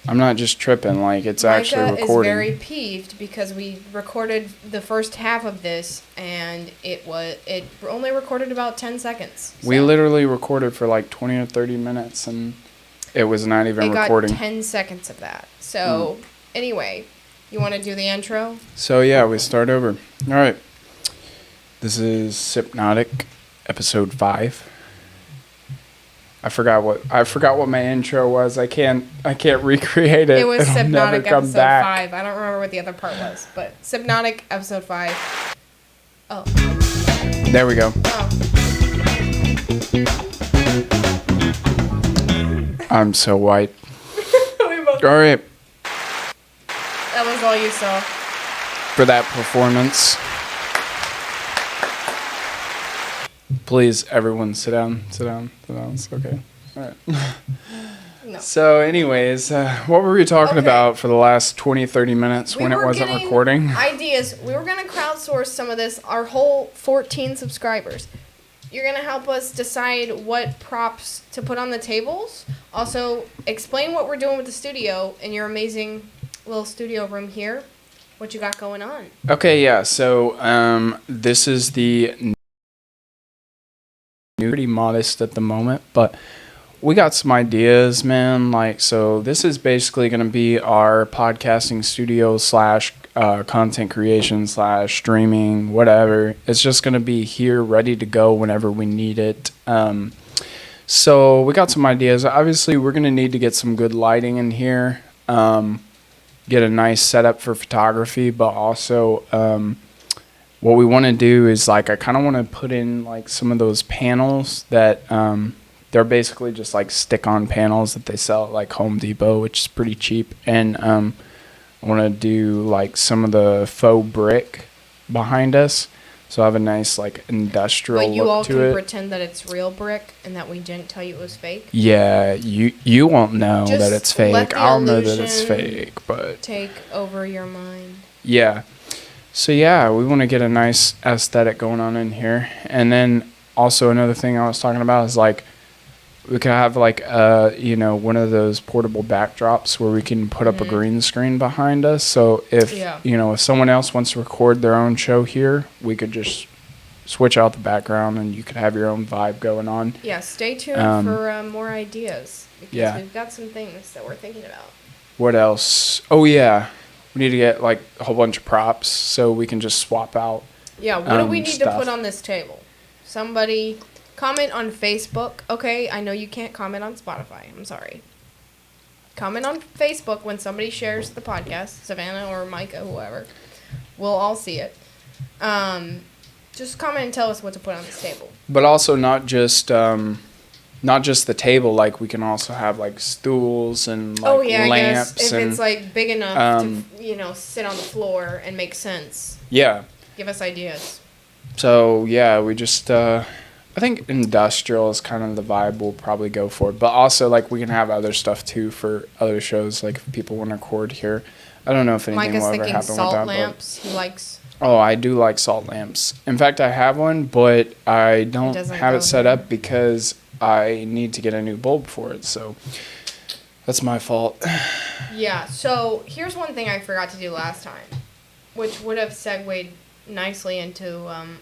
I'm not just tripping. Like, it's Micah actually recording. is very peeved because we recorded the first half of this, and it only recorded about 10 seconds. So. We literally recorded for like 20 or 30 minutes, and it was not even recording. It got 10 seconds of that. So, anyway, you want to do the intro? So, yeah, we start over. All right. This is Hypnotic, episode 5. I forgot what my intro was. I can't recreate it. It was It'll Hypnotic never come episode back. 5. I don't remember what the other part was, but Hypnotic episode 5. Oh. There we go. Oh. I'm so white. All right. That was all you saw. For that performance. Please, everyone, sit down. Sit down. It's okay. All right. No. So, anyways, what were we talking about for the last 20, 30 minutes when it wasn't recording? Ideas. We were going to crowdsource some of this, our whole 14 subscribers. You're going to help us decide what props to put on the tables. Also, explain what we're doing with the studio in your amazing little studio room here. What you got going on? Okay, yeah. So, this is the... pretty modest at the moment, but we got some ideas, man. Like, so this is basically going to be our podcasting studio / content creation / streaming, whatever. It's just going to be here ready to go whenever we need it. So we got some ideas. Obviously, we're going to need to get some good lighting in here, get a nice setup for photography, but also what we want to do is, like, I kind of want to put in, like, some of those panels that, they're basically just, like, stick-on panels that they sell at, like, Home Depot, which is pretty cheap. And I want to do, like, some of the faux brick behind us. So I have a nice, like, industrial look to it. But you all can pretend that it's real brick and that we didn't tell you it was fake? Yeah, you won't know that it's fake. I'll know that it's fake, but... take over your mind. Yeah. So, yeah, we want to get a nice aesthetic going on in here. And then also another thing I was talking about is, like, we could have, like, one of those portable backdrops where we can put up a green screen behind us. So if, if someone else wants to record their own show here, we could just switch out the background and you could have your own vibe going on. Yeah, stay tuned for more ideas because we've got some things that we're thinking about. What else? Oh, yeah. We need to get, like, a whole bunch of props so we can just swap out. Yeah, what do we need to put on this table? Somebody comment on Facebook. Okay, I know you can't comment on Spotify. I'm sorry. Comment on Facebook when somebody shares the podcast, Savannah or Micah, whoever. We'll all see it. Just comment and tell us what to put on this table. But also not just the table, like, we can also have, like, stools and, like, lamps. If it's, like, big enough to, sit on the floor and make sense. Yeah. Give us ideas. So, yeah, we just, I think industrial is kind of the vibe we'll probably go for. But also, like, we can have other stuff, too, for other shows, like, if people want to record here. I don't know if anything will ever happen with that. Salt lamps. He likes... Oh, I do like salt lamps. In fact, I have one, but I don't have it set up because... I need to get a new bulb for it, so that's my fault. Yeah, so here's one thing I forgot to do last time, which would have segued nicely into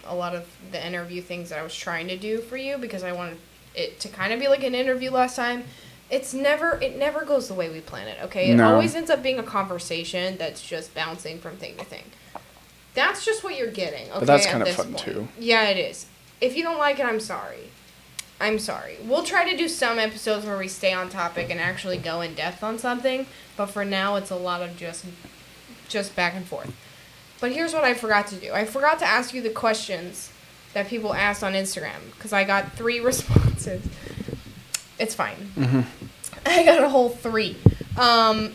a lot of the interview things that I was trying to do for you because I wanted it to kind of be like an interview last time. It never goes the way we plan it, okay? It always ends up being a conversation that's just bouncing from thing to thing. That's just what you're getting, okay? But that's kind of fun, too. Yeah, it is. If you don't like it, I'm sorry. We'll try to do some episodes where we stay on topic and actually go in depth on something, but for now it's a lot of just back and forth. But here's what I forgot to do. I forgot to ask you the questions that people asked on Instagram because I got 3 responses. It's fine. Mm-hmm. I got a whole 3.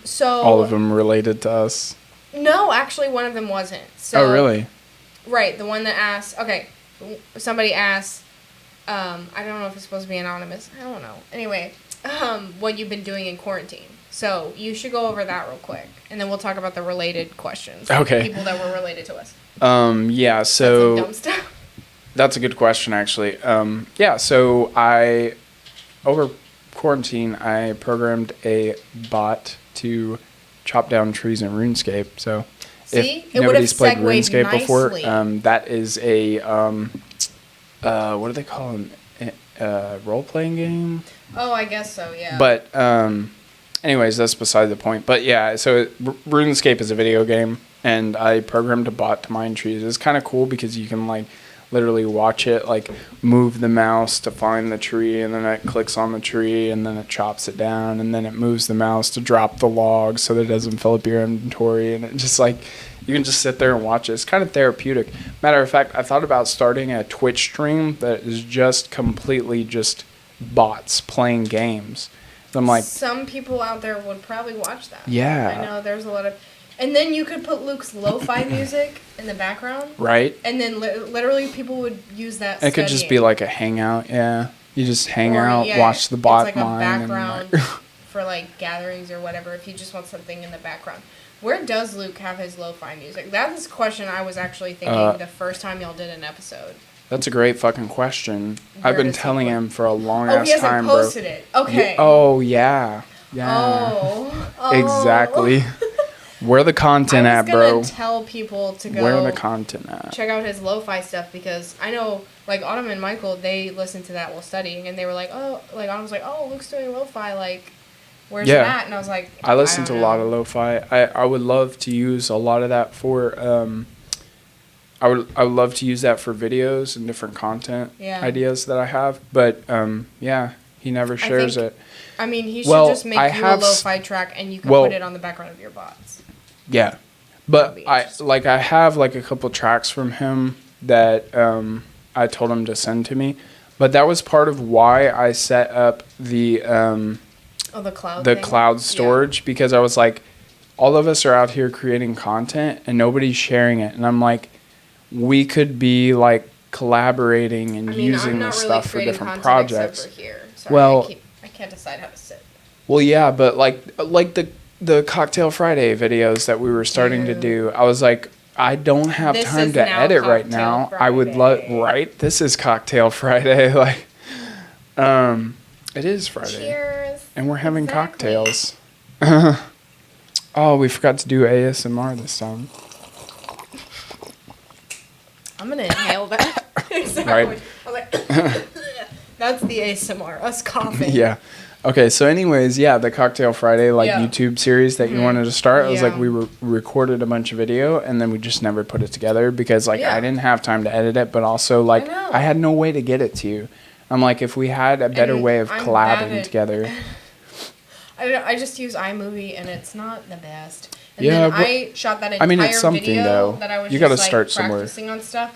So all of them related to us? No, actually one of them wasn't. So, oh, really? Right, the one that asked... Okay, somebody asked... I don't know if it's supposed to be anonymous. I don't know. Anyway, what you've been doing in quarantine. So you should go over that real quick, and then we'll talk about the related questions. Okay. People that were related to us. Yeah. So that's some dumb stuff. That's a good question, actually. Yeah. So over quarantine, I programmed a bot to chop down trees in RuneScape. So See? if It would have nobody's played segued RuneScape before, nicely. that is a what do they call them? Role playing game. Oh, I guess so, yeah. But anyways, that's beside the point. But yeah, so RuneScape is a video game, and I programmed a bot to mine trees. It's kind of cool because you can like literally watch it like move the mouse to find the tree, and then it clicks on the tree, and then it chops it down, and then it moves the mouse to drop the log so that it doesn't fill up your inventory, and it just like you can just sit there and watch it. It's kind of therapeutic. Matter of fact, I thought about starting a Twitch stream that is just completely just bots playing games. So I'm like, some people out there would probably watch that. yeah. I know there's a lot of... And then you could put Luke's lo-fi music in the background. Right? And then literally people would use that It could just be like a hangout, yeah. You just hang out, watch the bot it's like mine. a background and for like gatherings or whatever if you just want something in the background. Where does Luke have his lo-fi music? That is a question I was actually thinking the first time y'all did an episode. That's a great fucking question. Where I've been does he telling put- him for a long Oh, ass he hasn't time, posted bro. it. Okay. Oh, yeah. Yeah. Oh. Exactly. Where the content I at, was bro? gonna tell people to go Where the content at? check out his lo-fi stuff because I know like Autumn and Michael, they listened to that while studying and they were like, oh, like Autumn was like, oh, Luke's doing lo-fi, like where's Yeah. it at? And I was like, I listen don't to a lot know. of lo-fi. I would love to use a lot of that for I would love to use that for videos and different content ideas that I have, but yeah, he never shares think- it. I mean, he should Well, just make I you have a lo-fi track and you can well- put it on the background of your bots. Yeah. That'd But be I interesting. I have like a couple tracks from him that I told him to send to me, but that was part of why I set up the Oh, the cloud the thing? cloud storage because I was like, all of us are out here creating content and nobody's sharing it, and I'm like, we could be like collaborating and I mean, using I'm not this really stuff for creating different content projects. except for here. Sorry, Well- I can't decide how to sit. Well, yeah, but like the Cocktail Friday videos that we were starting to do, I was like, I don't have This time is to now edit right Cocktail now. I would love, Friday. right? This is Cocktail Friday, like, it is Friday, Cheers. and we're having Exactly. cocktails. Oh, we forgot to do ASMR this time. I'm gonna inhale that. Right. I'm like, that's the ASMR, us coughing. Yeah. Okay, so anyways, yeah, the Cocktail Friday Yeah. YouTube series that you wanted to start, it was like Yeah. we recorded a bunch of video and then we just never put it together because like Yeah. I didn't have time to edit it, but also like know. I had no way to get it to you. I'm like, if we had a better And way of I'm collabing bad at- together. I just use iMovie and it's not the best. And Yeah, then but- I shot that entire I mean, it's something, video though. that I was You just gotta like start somewhere. practicing on stuff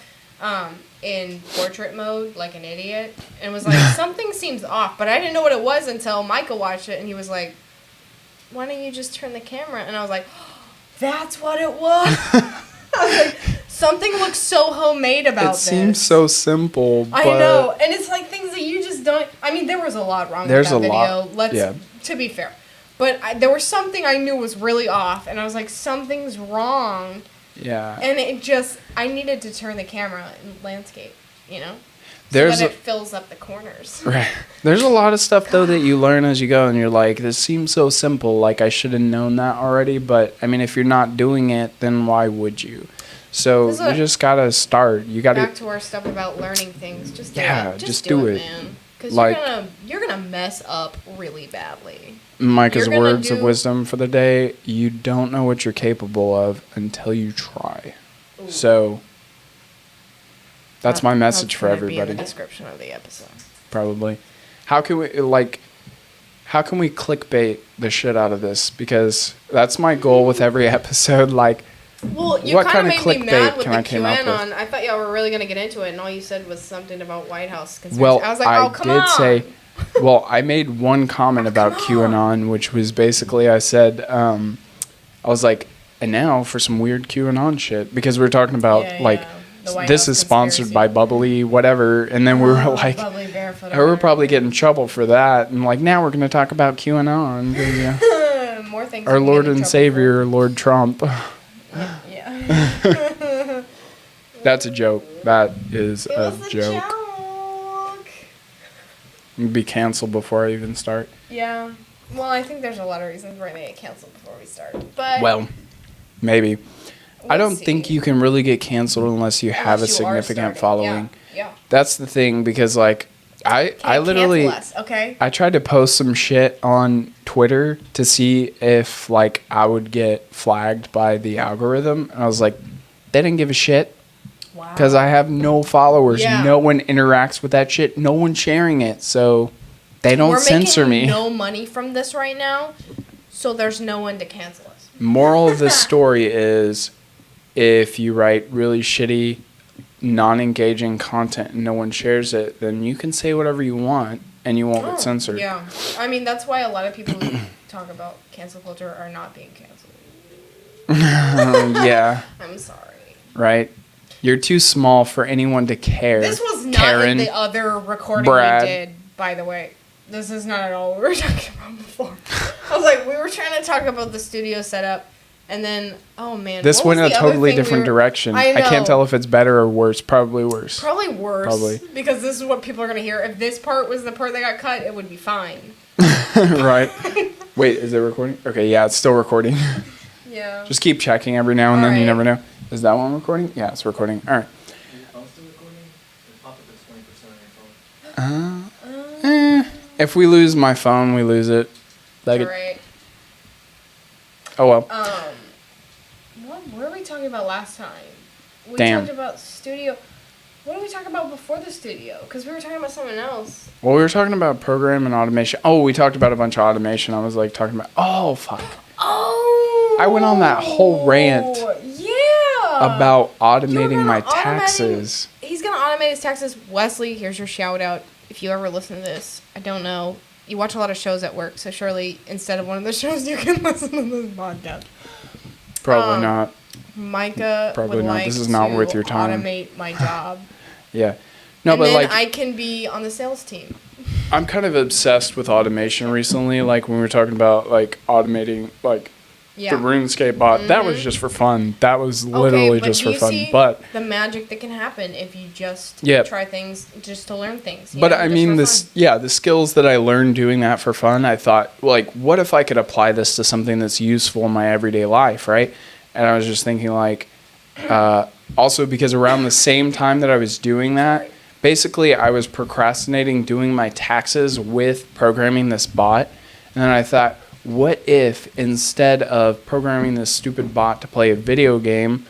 in portrait mode like an idiot. And was like, something seems off. But I didn't know what it was until Micah watched it and he was like, why don't you just turn the camera? And I was like, that's what it was. I was like, something looks so homemade about It this. seems so simple, but I know, and it's like things that you just don't. I mean, there was a lot wrong There's with that a video. lot, Let's, yeah. to be fair, but there was something I knew was really off, and I was like, something's wrong, yeah. and it just I needed to turn the camera in landscape, you know, There's so a- that it fills up the corners. Right. There's a lot of stuff though that you learn as you go, and you're like, this seems so simple. Like I should have known that already. But I mean, if you're not doing it, then why would you? So This is you a- just gotta start. You gotta. Back to our stuff about learning things. Just do Yeah, it. just do it. man. Because Like- you're gonna mess up really badly. Micah's you're gonna words of do- wisdom for the day: you don't know what you're capable of until you try. Ooh. So that's my message for gonna be in everybody. the description of the episode. Probably. How can we How can we clickbait the shit out of this? Because that's my goal with every episode. Like, Well, you What kind of kinda made me mad clickbait with can the I came up with? QAnon. I thought y'all were really going to get into it, and all you said was something about White House conspiracy. well, I was like, oh, come on. say, well, I made one comment about come on. QAnon, which was basically I said, I was like, and now for some weird QAnon shit, because we were talking about Yeah, like, yeah. The White this House is sponsored conspiracy. by Bubbly, whatever, and then we were Oh, like, Bubbly Barefoot we're Alert. probably getting in trouble for that, and like now we're gonna talk about QAnon, 'cause, yeah. More things. Our we can Lord get in and trouble Savior, Lord Trump. for. Yeah. That's a joke. That is It a was a joke. joke. You'd be canceled before I even start. Yeah. Well, I think there's a lot of reasons why they get canceled before we start. But Well, maybe. I don't see. think you can really get canceled unless you have a Unless you are significant starting. following. Yeah. That's the thing, because like I literally cancel us, okay? I tried to post some shit on Twitter to see if like I would get flagged by the algorithm, and I was like, they didn't give a shit Wow. because I have no followers. Yeah. No one interacts with that shit. No one's sharing it, so they don't censor me. We're making no money from this right now, so there's no one to cancel us. Moral of the story is, if you write really shitty, non-engaging content and no one shares it, then you can say whatever you want and you won't get censored. Yeah. I mean, that's why a lot of people who talk about cancel culture are not being canceled. Yeah. I'm sorry. Right? You're too small for anyone to care. This was not Karen, in the other recording Brad. we did, by the way. This is not at all what we were talking about before. I was like, we were trying to talk about the studio setup, and then, oh man. This what went was a the other totally thing we different were- direction. I I can't know. tell if it's better or worse. Probably worse. Probably worse. Probably. Because this is what people are going to hear. If this part was the part that got cut, it would be fine. Right? Wait, is it recording? Okay, yeah, it's still recording. Yeah. Just keep checking every now and then. You Alright. never know. Is that one recording? Yeah, it's recording. All right. If we lose my phone, we lose it. Like, Alright. oh well. What were we talking about last time? We Damn. talked about studio. What did we talk about before the studio? Because we were talking about something else. Well, we were talking about program and automation. Oh, we talked about a bunch of automation. I was like talking about. Oh fuck. Oh. I went on that whole rant Yeah. about You're automating gonna my automate- taxes. He's gonna automate his taxes. Wesley, here's your shout out. If you ever listen to this, I don't know. You watch a lot of shows at work, so surely instead of one of the shows, you can listen to this podcast. Probably not. Micah Probably would not. like This is not to worth your time. automate my job. Yeah. No, and but then like I can be on the sales team. I'm kind of obsessed with automation recently. Like when we were talking about like automating like Yeah. the RuneScape bot, that was just for fun. That was literally but just do for you fun. see But the magic that can happen if you just Yeah. try things just to learn things. you But know, I just mean, for this, fun. yeah, the skills that I learned doing that for fun, I thought, like, what if I could apply this to something that's useful in my everyday life, right? And I was just thinking, like, also because around the same time that I was doing that, basically I was procrastinating doing my taxes with programming this bot. And then I thought, what if instead of programming this stupid bot to play a video game,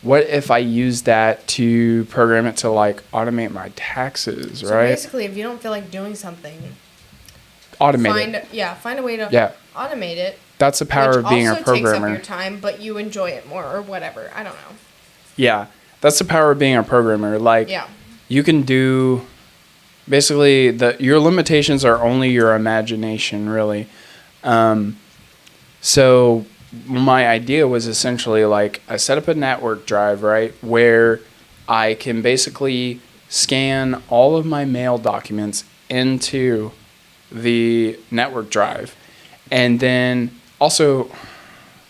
what if I use that to program it to like automate my taxes, So right? basically, if you don't feel like doing something, Automate it. find a way to Yeah. automate it. That's the power which of being a also takes up programmer. your time, but you enjoy it more or whatever. I don't know. Yeah. That's the power of being a programmer. Like, Yeah. you can do basically your limitations are only your imagination, really. So my idea was essentially like I set up a network drive, right, where I can basically scan all of my mail documents into the network drive. And then also,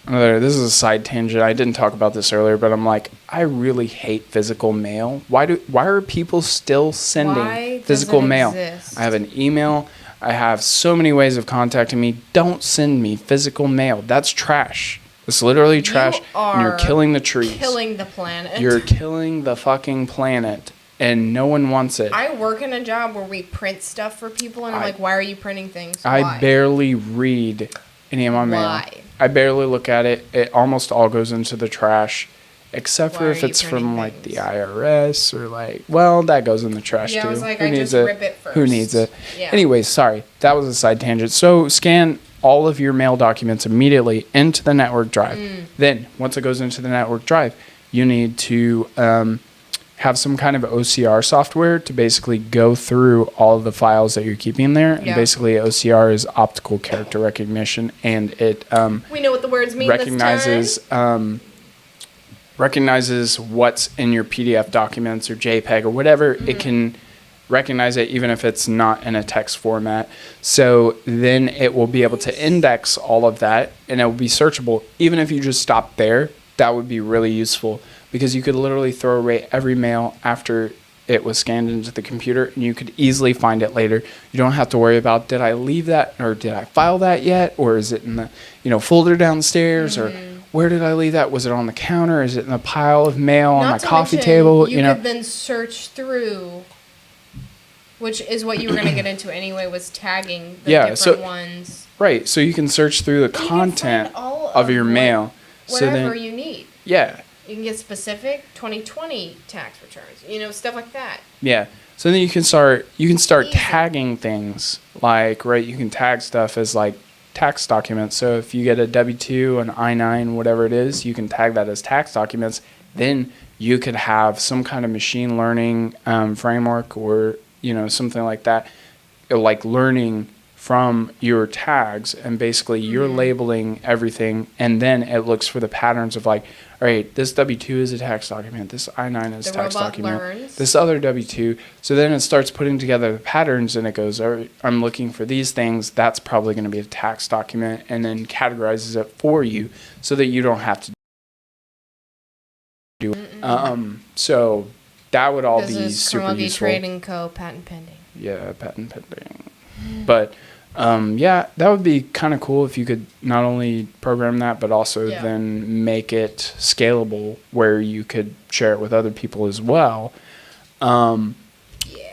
this is a side tangent. I didn't talk about this earlier, but I'm like, I really hate physical mail. Why are people still sending Why does physical it mail? exist? I have an email. I have so many ways of contacting me. Don't send me physical mail. That's trash. It's literally trash. And you're killing the trees. Killing the planet. You're killing the fucking planet, and no one wants it. I work in a job where we print stuff for people, and I'm like, why are you printing things? I Why? barely read any of my mail. Why? I barely look at it. It almost all goes into the trash, except Why for are if you it's printing from like the things? IRS or like, well, that goes in the trash Yeah, too. I was like, Who I needs just rip it Who first. needs it? Yeah. Anyways, sorry, that was a side tangent. So scan all of your mail documents immediately into the network drive. Then once it goes into the network drive, you need to have some kind of OCR software to basically go through all of the files that you're keeping there. And Yeah. basically OCR is optical character recognition, and it We know what the words mean recognizes this time. recognizes what's in your PDF documents or JPEG or whatever. It can recognize it even if it's not in a text format. So then it will be able to index all of that, and it will be searchable. Even if you just stop there, that would be really useful, because you could literally throw away every mail after it was scanned into the computer, and you could easily find it later. You don't have to worry about, did I leave that, or did I file that yet, or is it in the folder downstairs, or where did I leave that? Was it on the counter? Is it in a pile of mail on my coffee table? You could then search through, which is what you were going to get into anyway, was tagging the different ones. Right, so you can search through the content of your mail. Whatever you need. Yeah. You can get specific 2020 tax returns, stuff like that. Yeah. So then you can start tagging things, like, right, you can tag stuff as like tax documents. So if you get a W-2, an I-9, whatever it is, you can tag that as tax documents. Then you could have some kind of machine learning framework or, something like that, like learning from your tags, and basically you're labeling everything, and then it looks for the patterns of like, all right, this W-2 is a tax document, this I-9 is a tax document, this other W-2. So then it starts putting together the patterns, and it goes, all right, I'm looking for these things, that's probably going to be a tax document, and then categorizes it for you so that you don't have to do it. So that would all be super useful. Trading Co. patent pending. Yeah, patent pending. But that would be kind of cool if you could not only program that, but also then make it scalable where you could share it with other people as well.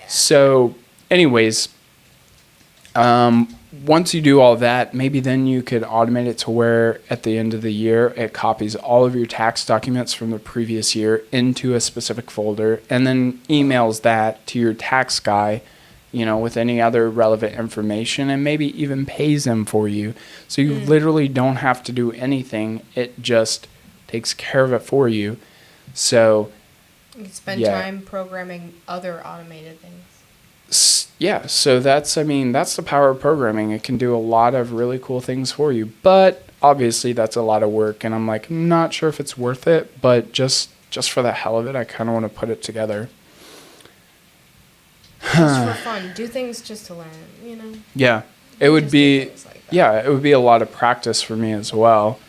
So anyways, once you do all that, maybe then you could automate it to where at the end of the year, it copies all of your tax documents from the previous year into a specific folder, and then emails that to your tax guy, with any other relevant information, and maybe even pays them for you. So you literally don't have to do anything. It just takes care of it for you. So you can spend time programming other automated things. So that's the power of programming. It can do a lot of really cool things for you. But obviously that's a lot of work, and I'm like, not sure if it's worth it, but just for the hell of it, I kind of want to put it together. Just for fun. Do things just to learn, Yeah. It would be it would be a lot of practice for me as well.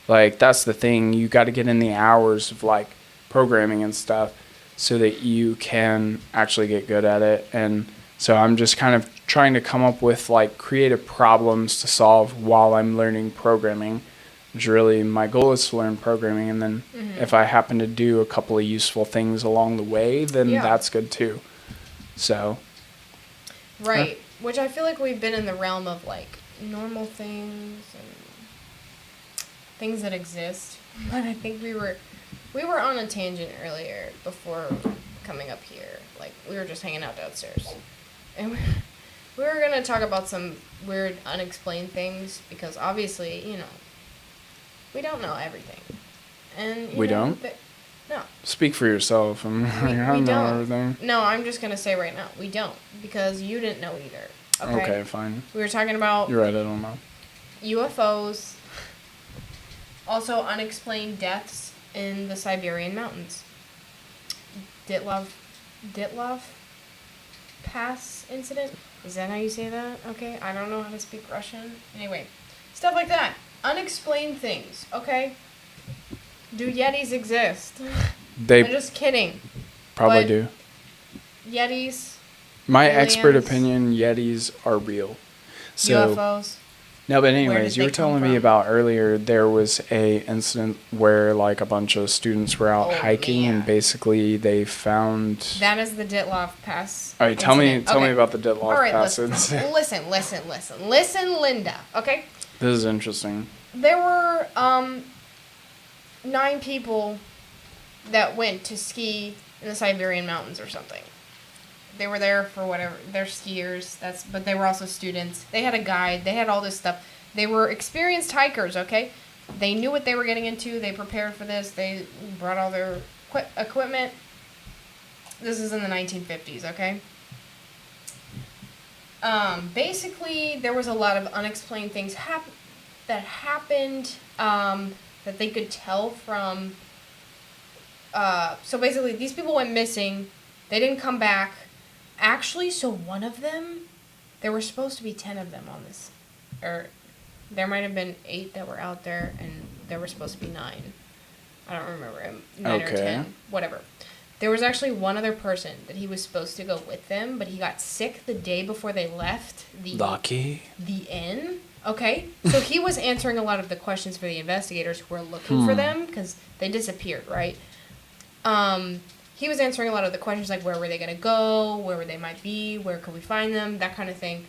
Like, that's the thing. You got to get in the hours of like programming and stuff so that you can actually get good at it. And so I'm just kind of trying to come up with like creative problems to solve while I'm learning programming. Which really my goal is to learn programming, and then if I happen to do a couple of useful things along the way, then that's good too. So. Right. Which I feel like we've been in the realm of like normal things and things that exist. But I think we were on a tangent earlier before coming up here. Like, we were just hanging out downstairs. And we were going to talk about some weird unexplained things because obviously, we don't know everything. And we don't? No. Speak for yourself. I don't know everything. No, I'm just going to say right now, we don't. Because you didn't know either. Okay, fine. We were talking about... You're right, I don't know. UFOs. Also, unexplained deaths in the Siberian mountains. Dyatlov Pass incident? Is that how you say that? Okay, I don't know how to speak Russian. Anyway, stuff like that. Unexplained things, okay? Do Yetis exist? I'm just kidding. Probably do. Yetis. My expert opinion, Yetis are real. So, UFOs. No, but anyways, you were telling me about earlier there was a incident where like a bunch of students were out hiking and basically they found... That is the Dyatlov Pass. All right, tell me about the Dyatlov Pass incident. Listen, Linda, okay? This is interesting. There were 9 people that went to ski in the Siberian mountains or something. They were there for whatever. They're skiers. But they were also students. They had a guide. They had all this stuff. They were experienced hikers, okay? They knew what they were getting into. They prepared for this. They brought all their equipment. This is in the 1950s, okay? Basically, there was a lot of unexplained things that happened that they could tell from... So basically, these people went missing. They didn't come back. Actually, so one of them, there were supposed to be 10 of them on this. Or there might have been 8 that were out there, and there were supposed to be 9. I don't remember. 9 or 10. Whatever. There was actually one other person that he was supposed to go with them, but he got sick the day before they left Lucky. the inn. Okay, so he was answering a lot of the questions for the investigators who were looking for them because they disappeared, right? He was answering a lot of the questions like where were they going to go, where they might be, where could we find them, that kind of thing.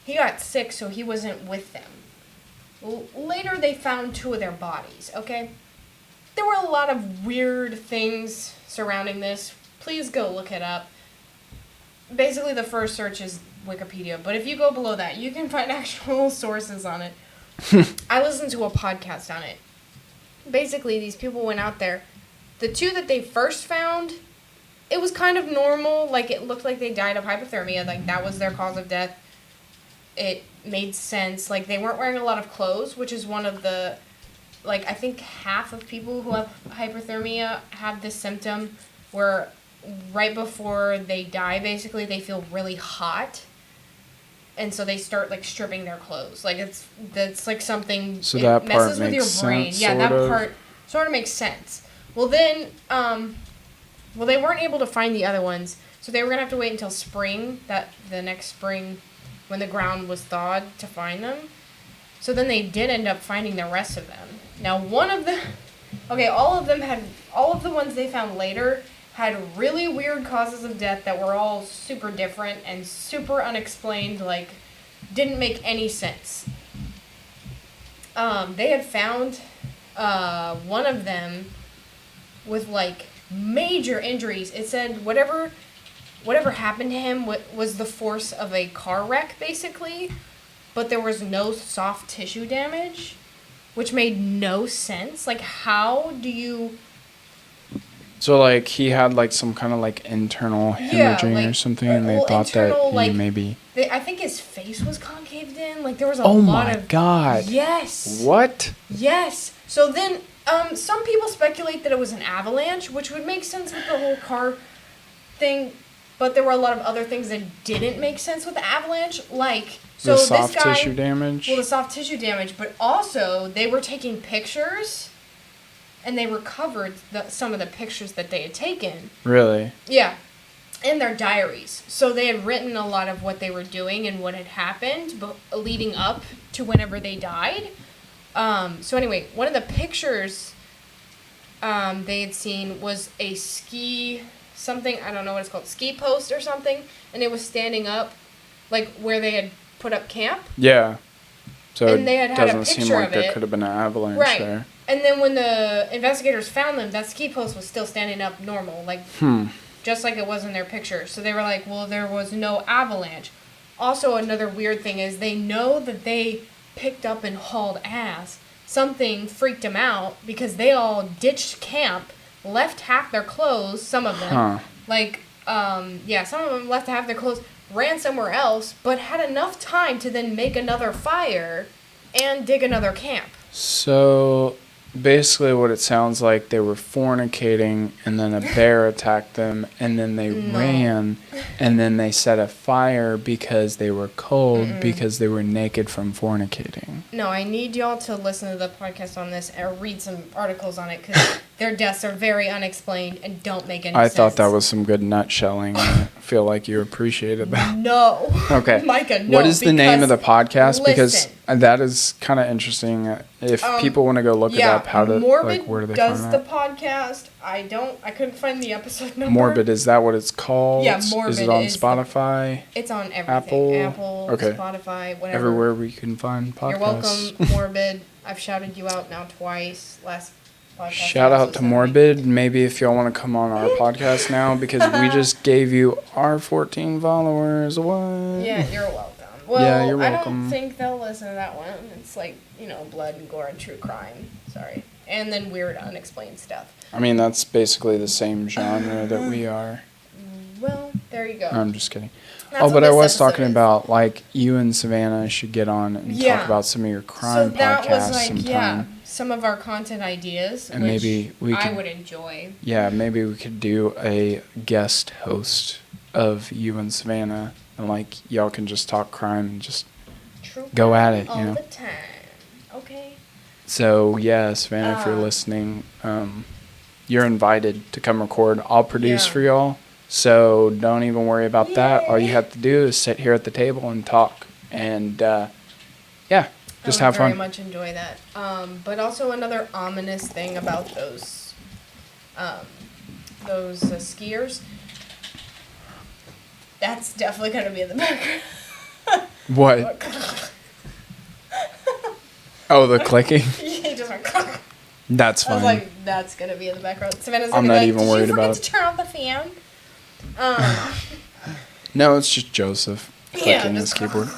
He got sick, so he wasn't with them. Later, they found 2 of their bodies, okay? There were a lot of weird things surrounding this. Please go look it up. Basically, the first search is Wikipedia, but if you go below that, you can find actual sources on it. I listened to a podcast on it. Basically, these people went out there. The 2 that they first found, it was kind of normal. Like, it looked like they died of hypothermia. Like, that was their cause of death. It made sense. Like, they weren't wearing a lot of clothes, which is one of the... Like, I think half of people who have hypothermia have this symptom where right before they die, basically, they feel really hot. And so they start, like, stripping their clothes. Like, that's like something... So that part messes with makes your brain. sense, Yeah, that sort of? part sort of makes sense. Well, then, they weren't able to find the other ones, so they were going to have to wait until spring, the next spring, when the ground was thawed, to find them. So then they did end up finding the rest of them. Now, one of the... Okay, all of the ones they found later had really weird causes of death that were all super different and super unexplained, like, didn't make any sense. They had found one of them with, like, major injuries. It said whatever happened to him was the force of a car wreck, basically, but there was no soft tissue damage, which made no sense. Like, how do you... So, like, he had, like, some kind of, like, internal hemorrhaging like, or something, and they thought that he like, maybe... I think his face was concaved in. Like, there was a Oh lot my of... God. Yes. What? Yes. So then, some people speculate that it was an avalanche, which would make sense with the whole car thing, but there were a lot of other things that didn't make sense with the avalanche, like... So the soft this guy, tissue damage? Well, the soft tissue damage, but also they were taking pictures, and they recovered some of the pictures that they had taken. Really? Yeah. In their diaries. So they had written a lot of what they were doing and what had happened leading up to whenever they died. So anyway, one of the pictures they had seen was a ski post or something, and it was standing up, like where they had put up camp. Yeah. So and they had it had doesn't a seem picture like of there it. could have been an avalanche Right. there. And then when the investigators found them, that ski post was still standing up normal, like just like it was in their picture. So they were like, well, there was no avalanche. Also, another weird thing is they know that they picked up and hauled ass. Something freaked them out because they all ditched camp, left half their clothes, some of them. Some of them left half their clothes, ran somewhere else, but had enough time to then make another fire and dig another camp. So basically what it sounds like, they were fornicating, and then a bear attacked them, and then they ran, and then they set a fire because they were cold, because they were naked from fornicating. No, I need y'all to listen to the podcast on this or read some articles on it, because their deaths are very unexplained and don't make any sense. I thought that was some good nutshelling. I feel like you appreciated that. No. Okay. Micah, no. What is the name of the podcast? Listen. Because that is kind of interesting. If people want to go look it up, Morbid where do they does find the that? podcast. I couldn't find the episode number. Morbid, is that what it's called? Yeah, Morbid. Is it on Spotify? It's on everything. Apple, okay. Spotify, whatever. Everywhere we can find podcasts. You're welcome, Morbid. I've shouted you out now twice. Last podcast. Shout out to Morbid. Maybe if y'all want to come on our podcast now, because we just gave you our 14 followers. What? Yeah, you're welcome. Well, yeah, you're welcome. I don't think they'll listen to that one. It's like, blood and gore and true crime. Sorry. And then weird, unexplained stuff. I mean, that's basically the same genre that we are. Well, there you go. I'm just kidding. That's but I was episode talking is. about, like, you and Savannah should get on and talk about some of your crime so that podcasts was like, sometime. some of our content ideas, And which maybe we I could, would enjoy. Yeah, maybe we could do a guest host of you and Savannah, and, like, y'all can just talk crime and just True go at it, all the time. Okay. So, yeah, Savannah, if you're listening, you're invited to come record. I'll produce Yeah. for y'all. So don't even worry about that. All you have to do is sit here at the table and talk. And, just have I would very fun. much enjoy that. But also another ominous thing about those skiers. That's definitely going to be in the background. What? Oh, the clicking? He just went. That's I was fine. like, that's going to be in the background. Savannah's I'm gonna be not like, even worried Did you about forget it. to turn off the fan? No, it's just Joseph clicking his keyboard.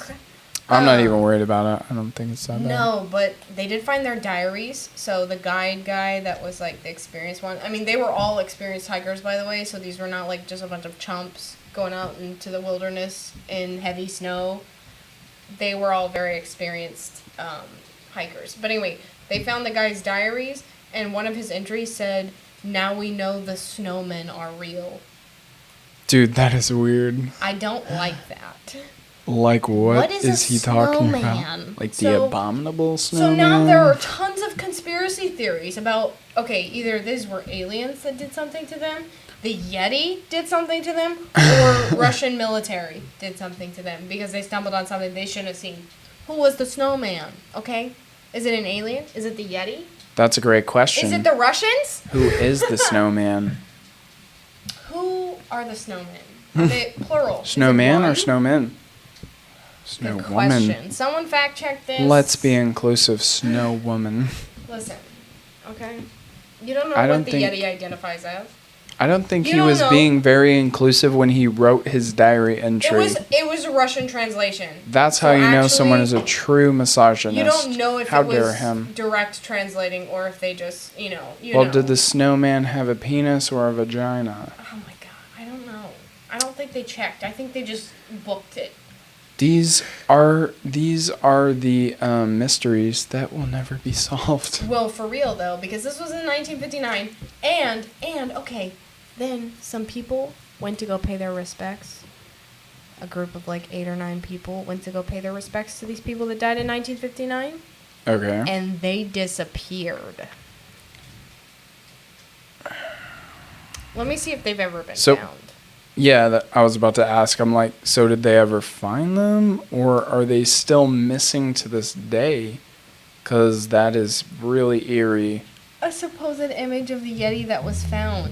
I'm not even worried about it. I don't think it's that bad. No, but they did find their diaries. So the guide guy that was like the experienced one. I mean, they were all experienced hikers, by the way. So these were not like just a bunch of chumps going out into the wilderness in heavy snow. They were all very experienced hikers. But anyway, they found the guy's diaries, and one of his entries said, "Now we know the snowmen are real." Dude, that is weird. I don't like that. Like, what is is a he talking snowman? about? Like So- the abominable snowman? So now there are tons of conspiracy theories about, okay, either these were aliens that did something to them, the Yeti did something to them, or Russian military did something to them because they stumbled on something they shouldn't have seen. Who was the snowman? Okay? Is it an alien? Is it the Yeti? That's a great question. Is it the Russians? Who is the snowman? Who are the snowmen? Are they plural? Is it Snowman or one? snowmen? Good Snowwoman. question. Someone fact check this. Let's be inclusive. Snow woman. Listen, okay? You don't know I don't what the think- Yeti identifies as. I don't think You he don't was know. being very inclusive when he wrote his diary entry. It was a Russian translation. That's how So you know someone is actually, a true misogynist. You don't know if How it dare was him. direct translating or if they just, you Well, know. did the snowman have a penis or a vagina? Oh my god, I don't know. I don't think they checked. I think they just booked it. These are the mysteries that will never be solved. Well, for real though, because this was in 1959, and okay, then some people went to go pay their respects. A group of like 8 or 9 people went to go pay their respects to these people that died in 1959, Okay. and they disappeared. Let me see if they've ever been So- found. Yeah, I was about to ask. I'm like, so did they ever find them, or are they still missing to this day? Because that is really eerie. A supposed image of the Yeti that was found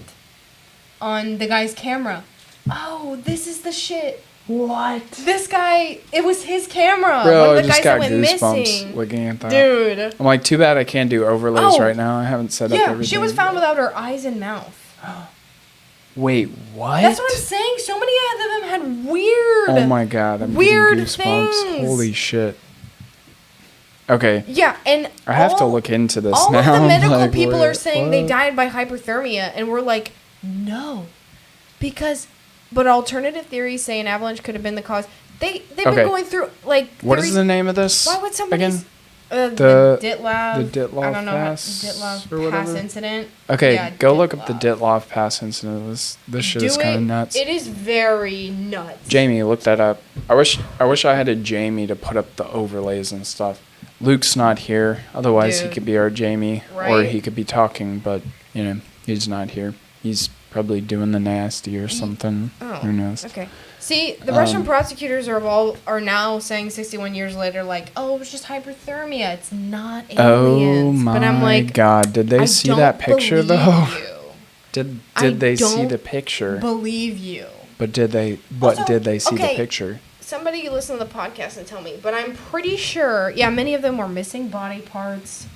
on the guy's camera. Oh, this is the shit. What? This guy, it was his camera. Bro, One I of the just guys that got went goosebumps missing. looking at that. Dude. I'm like, too bad I can't do overlays Oh. right now. I haven't set up Yeah, everything. she was found without her eyes and mouth. Wait, what? That's what I'm saying. So many of them had weird. Oh my god, I'm weird getting goosebumps. things. Holy shit. Okay, Yeah, and I have to look into this all now. of the medical Like, people are saying they what? died by hypothermia, and we're like, no, but alternative theories say an avalanche could have been the cause. They've Okay. been going through like. What is theories- the name of this? Why would somebody? again? The Ditlav. the Ditlav I don't know Pass Ditlav or Pass whatever? incident. Okay, Yeah, go look up the Ditlav. Ditloff Pass incident. This shit is Do kind of it. nuts. It is very nuts. Jamie, look that up. I wish I had a Jamie to put up the overlays and stuff. Luke's not here. Otherwise, Dude. he could be our Jamie, or Right. he could be talking. But he's not here. He's probably doing the nasty or something. Oh, Who knows? Okay. See, the Russian Um, prosecutors are now saying 61 years later, like, oh, it was just hypothermia. It's not Oh aliens. my But I'm like, god! Did they I see don't that picture believe though? You. Did they see don't the picture? Believe you. But did they? What Also, did they see okay. the picture? Somebody listen to the podcast and tell me, but I'm pretty sure. Yeah, many of them were missing body parts.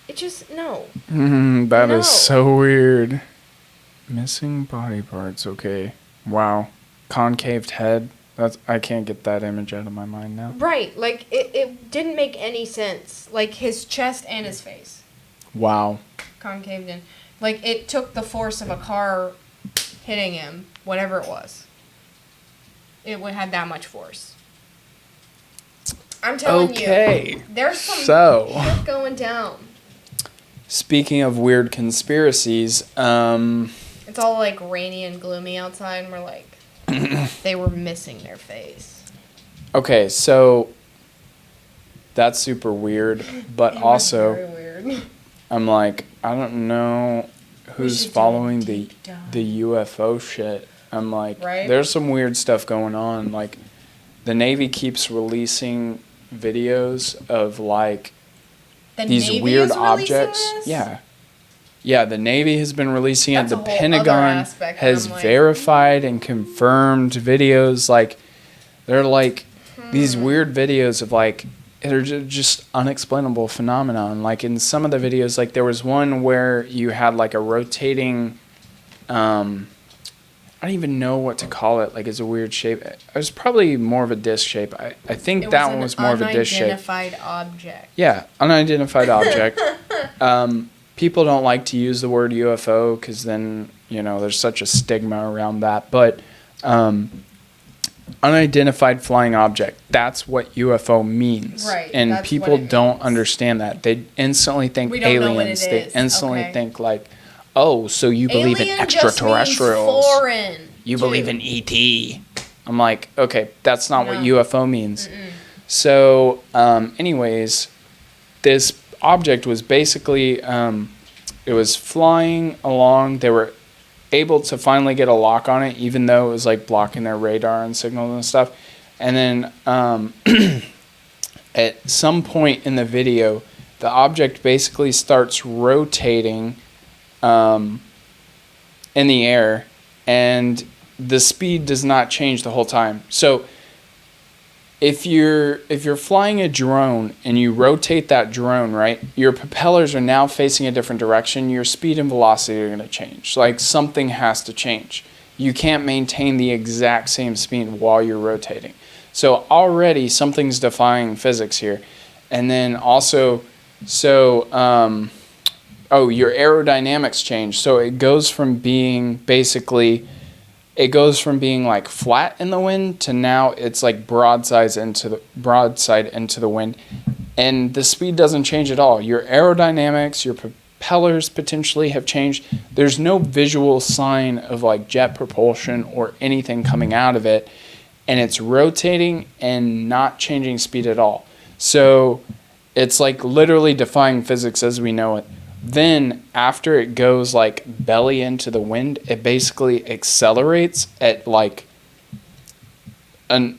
It just no. That No. is so weird. Missing body parts. Okay. Wow. Concaved head. I can't get that image out of my mind now. Right, like it didn't make any sense. Like his chest and his face Wow. concaved in. Like it took the force of a car hitting him, whatever it was. It had that much force. I'm telling Okay. you, there's some So- shit going down. Speaking of weird conspiracies, It's all like rainy and gloomy outside, and we're like, they were missing their face. okay, so that's super weird, but It was also very weird. I'm like, I don't know who's following the UFO shit. I'm like, there's some weird stuff going on. Like, the Navy keeps releasing videos of like these weird objects. Yeah. Yeah, the Navy has been releasing it. The Pentagon has verified and confirmed videos. Like, they're like these weird videos of like, they're just unexplainable phenomenon. Like, in some of the videos, like there was one where you had like a rotating, I don't even know what to call it. Like, it's a weird shape. It was probably more of a disc shape. I think that one was more of a disc shape. Unidentified object. Yeah, unidentified object. People don't like to use the word UFO because then, there's such a stigma around that. But unidentified flying object, that's what UFO means. Right. And people don't understand that. They instantly think aliens. They instantly think like, oh, so you believe in extraterrestrials. Foreign. You believe in ET. I'm like, okay, that's not what UFO means. So, anyways, this object was basically, it was flying along. They were able to finally get a lock on it, even though it was like blocking their radar and signals and stuff. And then at some point in the video, the object basically starts rotating in the air, and the speed does not change the whole time. So if you're flying a drone and you rotate that drone, right, your propellers are now facing a different direction, your speed and velocity are going to change. Like, something has to change. You can't maintain the exact same speed while you're rotating. So already something's defying physics here. And then also, your aerodynamics change. So it goes from being like flat in the wind to now it's like broadside into the wind, and the speed doesn't change at all. Your aerodynamics, your propellers potentially have changed. There's no visual sign of like jet propulsion or anything coming out of it, and it's rotating and not changing speed at all. So it's like literally defying physics as we know it. Then after it goes like belly into the wind, it basically accelerates at like an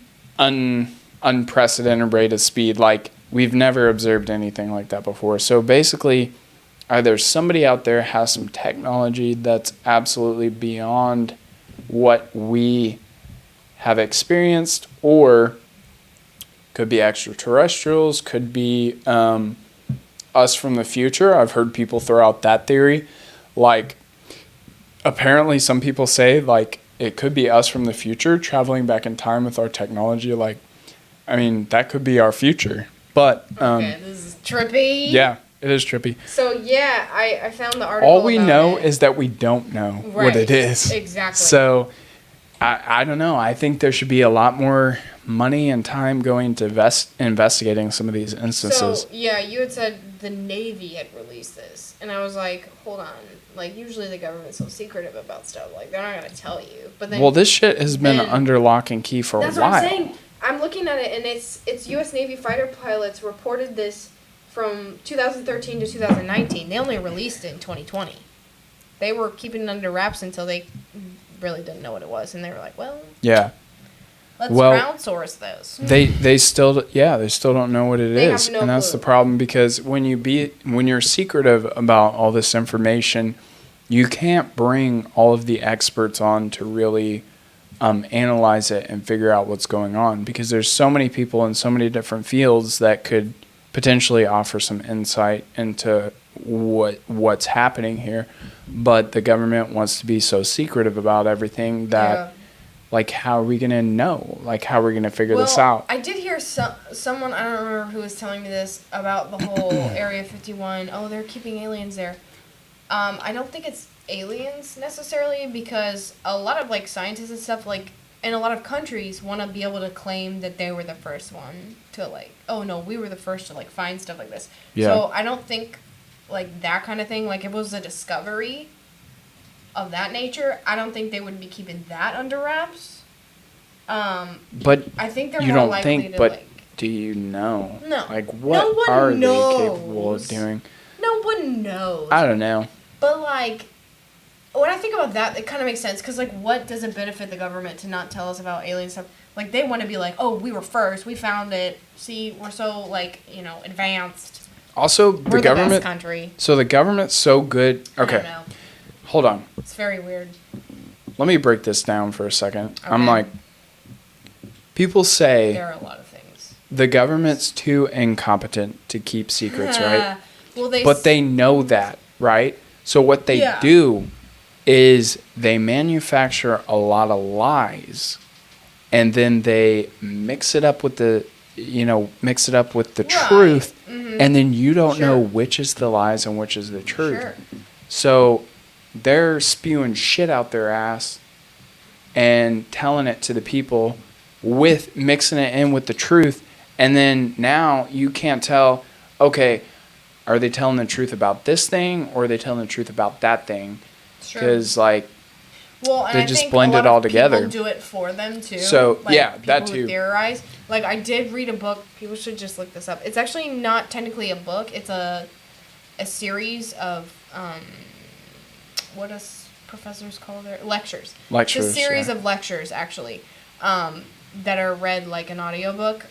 unprecedented rate of speed. Like, we've never observed anything like that before. So basically, either somebody out there has some technology that's absolutely beyond what we have experienced, or could be extraterrestrials, could be us from the future. I've heard people throw out that theory. Like, apparently some people say like it could be us from the future traveling back in time with our technology. Like, I mean, that could be our future. But okay, this is trippy. Yeah, it is trippy. So yeah, I found the article. All we know is that we don't know what it is. Exactly. So I don't know. I think there should be a lot more money and time going to investigating some of these instances. So yeah, you had said the Navy had released this, and I was like, hold on. Like, usually the government's so secretive about stuff. Like, they're not gonna tell you. But then, well, this shit has been under lock and key for a while. That's what I'm saying. I'm looking at it, and it's U.S. Navy fighter pilots reported this from 2013 to 2019. They only released it in 2020. They were keeping it under wraps until they really didn't know what it was, and they were like, well, yeah, let's crowdsource those. They still don't know what it is, and that's clue. the problem, because when you're secretive about all this information, you can't bring all of the experts on to really analyze it and figure out what's going on, because there's so many people in so many different fields that could potentially offer some insight into what's happening here, but the government wants to be so secretive about everything that like, how are we gonna know? Like, how are we gonna figure this out? I did hear someone, I don't remember who was telling me this about the whole Area 51. Oh, they're keeping aliens there. I don't think it's aliens necessarily, because a lot of like scientists and stuff, like in a lot of countries, want to be able to claim that they were the first one to like, oh no, we were the first to like find stuff like this. Yeah. So I don't think like that kind of thing, like if it was a discovery of that nature, I don't think they would be keeping that under wraps. But I think they're you more don't likely think, to but like. Do you know? No. Like, what are they capable of doing? No no one knows. I don't know. But, like, when I think about that, it kind of makes sense. Because, like, what does it benefit the government to not tell us about alien stuff? Like, they want to be like, oh, we were first. We found it. See, we're so, like, advanced. Also, We're the best country. So the government's so good. Okay. I don't know. Hold on. It's very weird. Let me break this down for a second. Okay. I'm like, people say there are a lot of things. The government's too incompetent to keep secrets, right? Well, but they know that, right? So what they do is they manufacture a lot of lies, and then they mix it up with the truth, and then you don't know which is the lies and which is the truth. Sure. So they're spewing shit out their ass and telling it to the people with mixing it in with the truth. And then now you can't tell, okay, are they telling the truth about this thing or are they telling the truth about that thing? Because, like, they just blend it all together. People do it for them, too. So, like, yeah, that too. Who theorize. Like, I did read a book. People should just look this up. It's actually not technically a book. It's a series of, what does professors call their lectures? Lectures. It's a series of lectures, actually, that are read like an audiobook.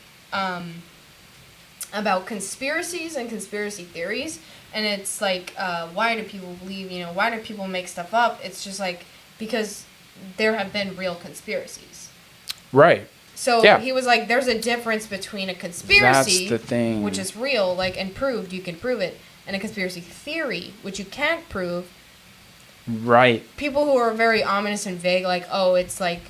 About conspiracies and conspiracy theories, and it's like, why do people believe, why do people make stuff up? It's just like, because there have been real conspiracies. Right. So he was like, there's a difference between a conspiracy, that's the thing, which is real, like, and proved, you can prove it, and a conspiracy theory, which you can't prove. Right. People who are very ominous and vague, like, oh, it's like,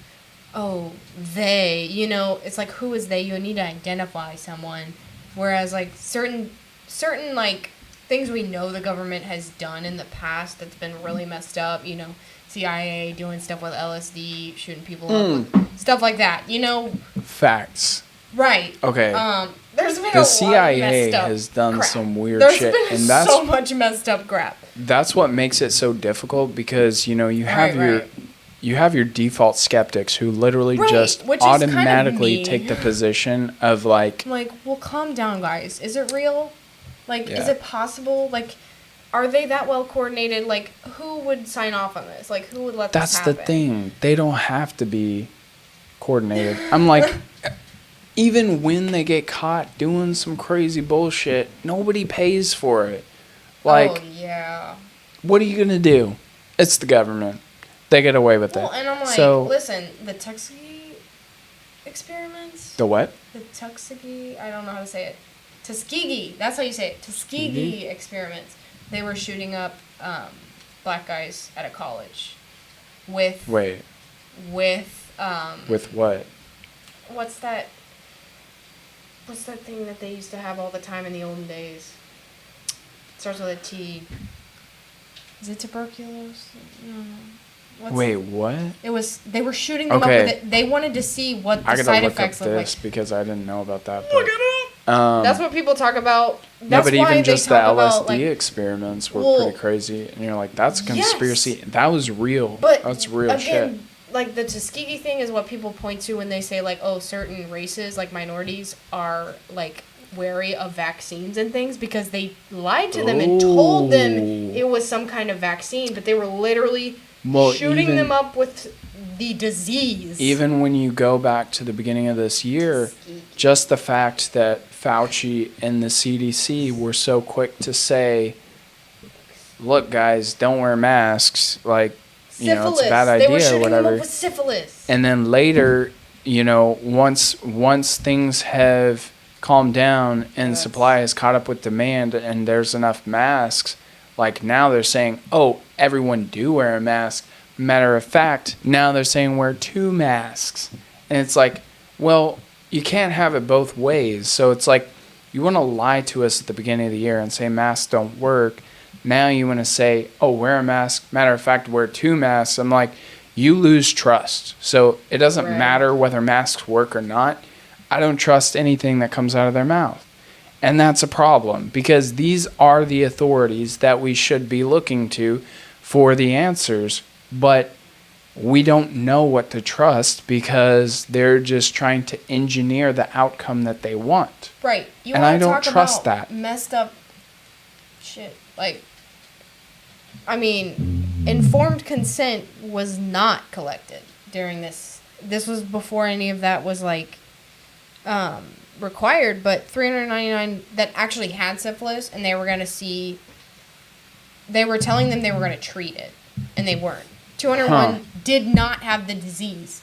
oh, they, it's like, who is they? You need to identify someone. Whereas, like, certain like, things we know the government has done in the past that's been really messed up, CIA doing stuff with LSD, shooting people up, stuff like that, Facts. Right. Okay. There's been the a CIA lot of messed up has done crap. some weird There's shit. Been and that's so much messed up crap. That's what makes it so difficult because, you have you have your default skeptics who literally just automatically take the position of like... I'm like, well, calm down, guys. Is it real? Like, is it possible? Like, are they that well coordinated? Like, who would sign off on this? Like, who would let this happen? That's the thing. They don't have to be coordinated. I'm like, even when they get caught doing some crazy bullshit, nobody pays for it. Like, oh, yeah. What are you going to do? It's the government. They get away with it. And I'm like, listen, the Tuskegee Experiments? The what? The Tuskegee, I don't know how to say it. Tuskegee, that's how you say it. Tuskegee Experiments. They were shooting up black guys at a college with... Wait. With what? What's that thing that they used to have all the time in the olden days? It starts with a T. Is it tuberculosis? No. Wait, what? They were shooting them up with it. They wanted to see what the side effects look like. I gotta look up this because I didn't know about that. Look it up! That's what people talk about. That's but why even just the LSD experiments were pretty crazy. And you're like, that's a conspiracy. Yes. That was real. But that's real shit. Like, the Tuskegee thing is what people point to when they say, like, oh, certain races, like minorities, are, like, wary of vaccines and things because they lied to them and told them it was some kind of vaccine, but they were literally shooting them up with the disease. Even when you go back to the beginning of this year, just the fact that Fauci and the CDC were so quick to say, look, guys, don't wear masks, like, syphilis. It's a bad idea they were shooting or whatever. Them up with syphilis. And then later, once things have calmed down and supply has caught up with demand and there's enough masks, like now they're saying, oh, everyone do wear a mask. Matter of fact, now they're saying wear 2 masks. And it's like, well, you can't have it both ways. So it's like, you want to lie to us at the beginning of the year and say masks don't work. Now you want to say, oh, wear a mask. Matter of fact, wear 2 masks. I'm like, you lose trust. So it doesn't matter whether masks work or not. I don't trust anything that comes out of their mouth. And that's a problem because these are the authorities that we should be looking to for the answers. But we don't know what to trust because they're just trying to engineer the outcome that they want. Right. And I don't trust that. Messed up shit. Like, I mean, informed consent was not collected during this. This was before any of that was, like, required, but 399 that actually had syphilis, and they were going to see, they were telling them they were going to treat it, and they weren't. 201 did not have the disease.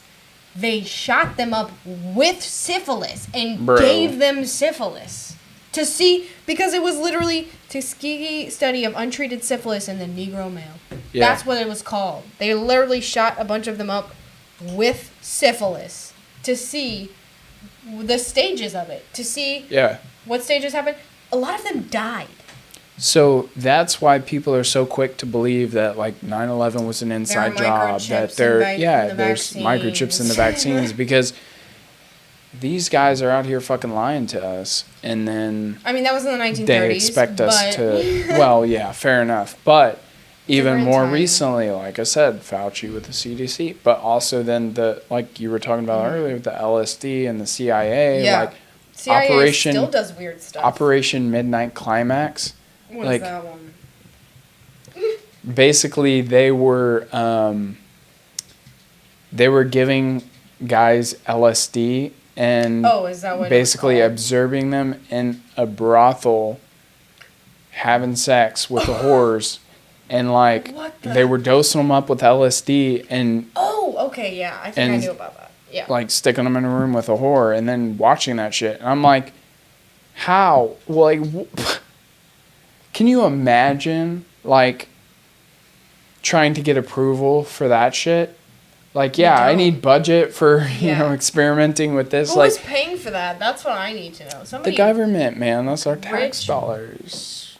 They shot them up with syphilis and gave them syphilis to see, because it was literally Tuskegee study of untreated syphilis in the Negro male. Yeah. That's what it was called. They literally shot a bunch of them up with syphilis to see the stages of it, to see what stages happened. A lot of them died. So that's why people are so quick to believe that, like, 9/11 was an inside job, that there's microchips in the vaccines, because these guys are out here fucking lying to us, and then I mean, that was in the 1930s. They expect us to, well, yeah, fair enough, but even more recently, like I said, Fauci with the CDC, but also then the, like you were talking about earlier, the LSD and the CIA, like CIA still does weird stuff. Operation Midnight Climax. What is that one? Basically, they were giving guys LSD and basically observing them in a brothel, having sex with the whores, and like they were dosing them up with LSD and I think I knew about that. Yeah, like sticking them in a room with a whore and then watching that shit. And I'm like, how? Well, like. Can you imagine, like, trying to get approval for that shit? Like, I need budget for, you know, experimenting with this. Who was paying for that? That's what I need to know. The government, man. That's our tax dollars.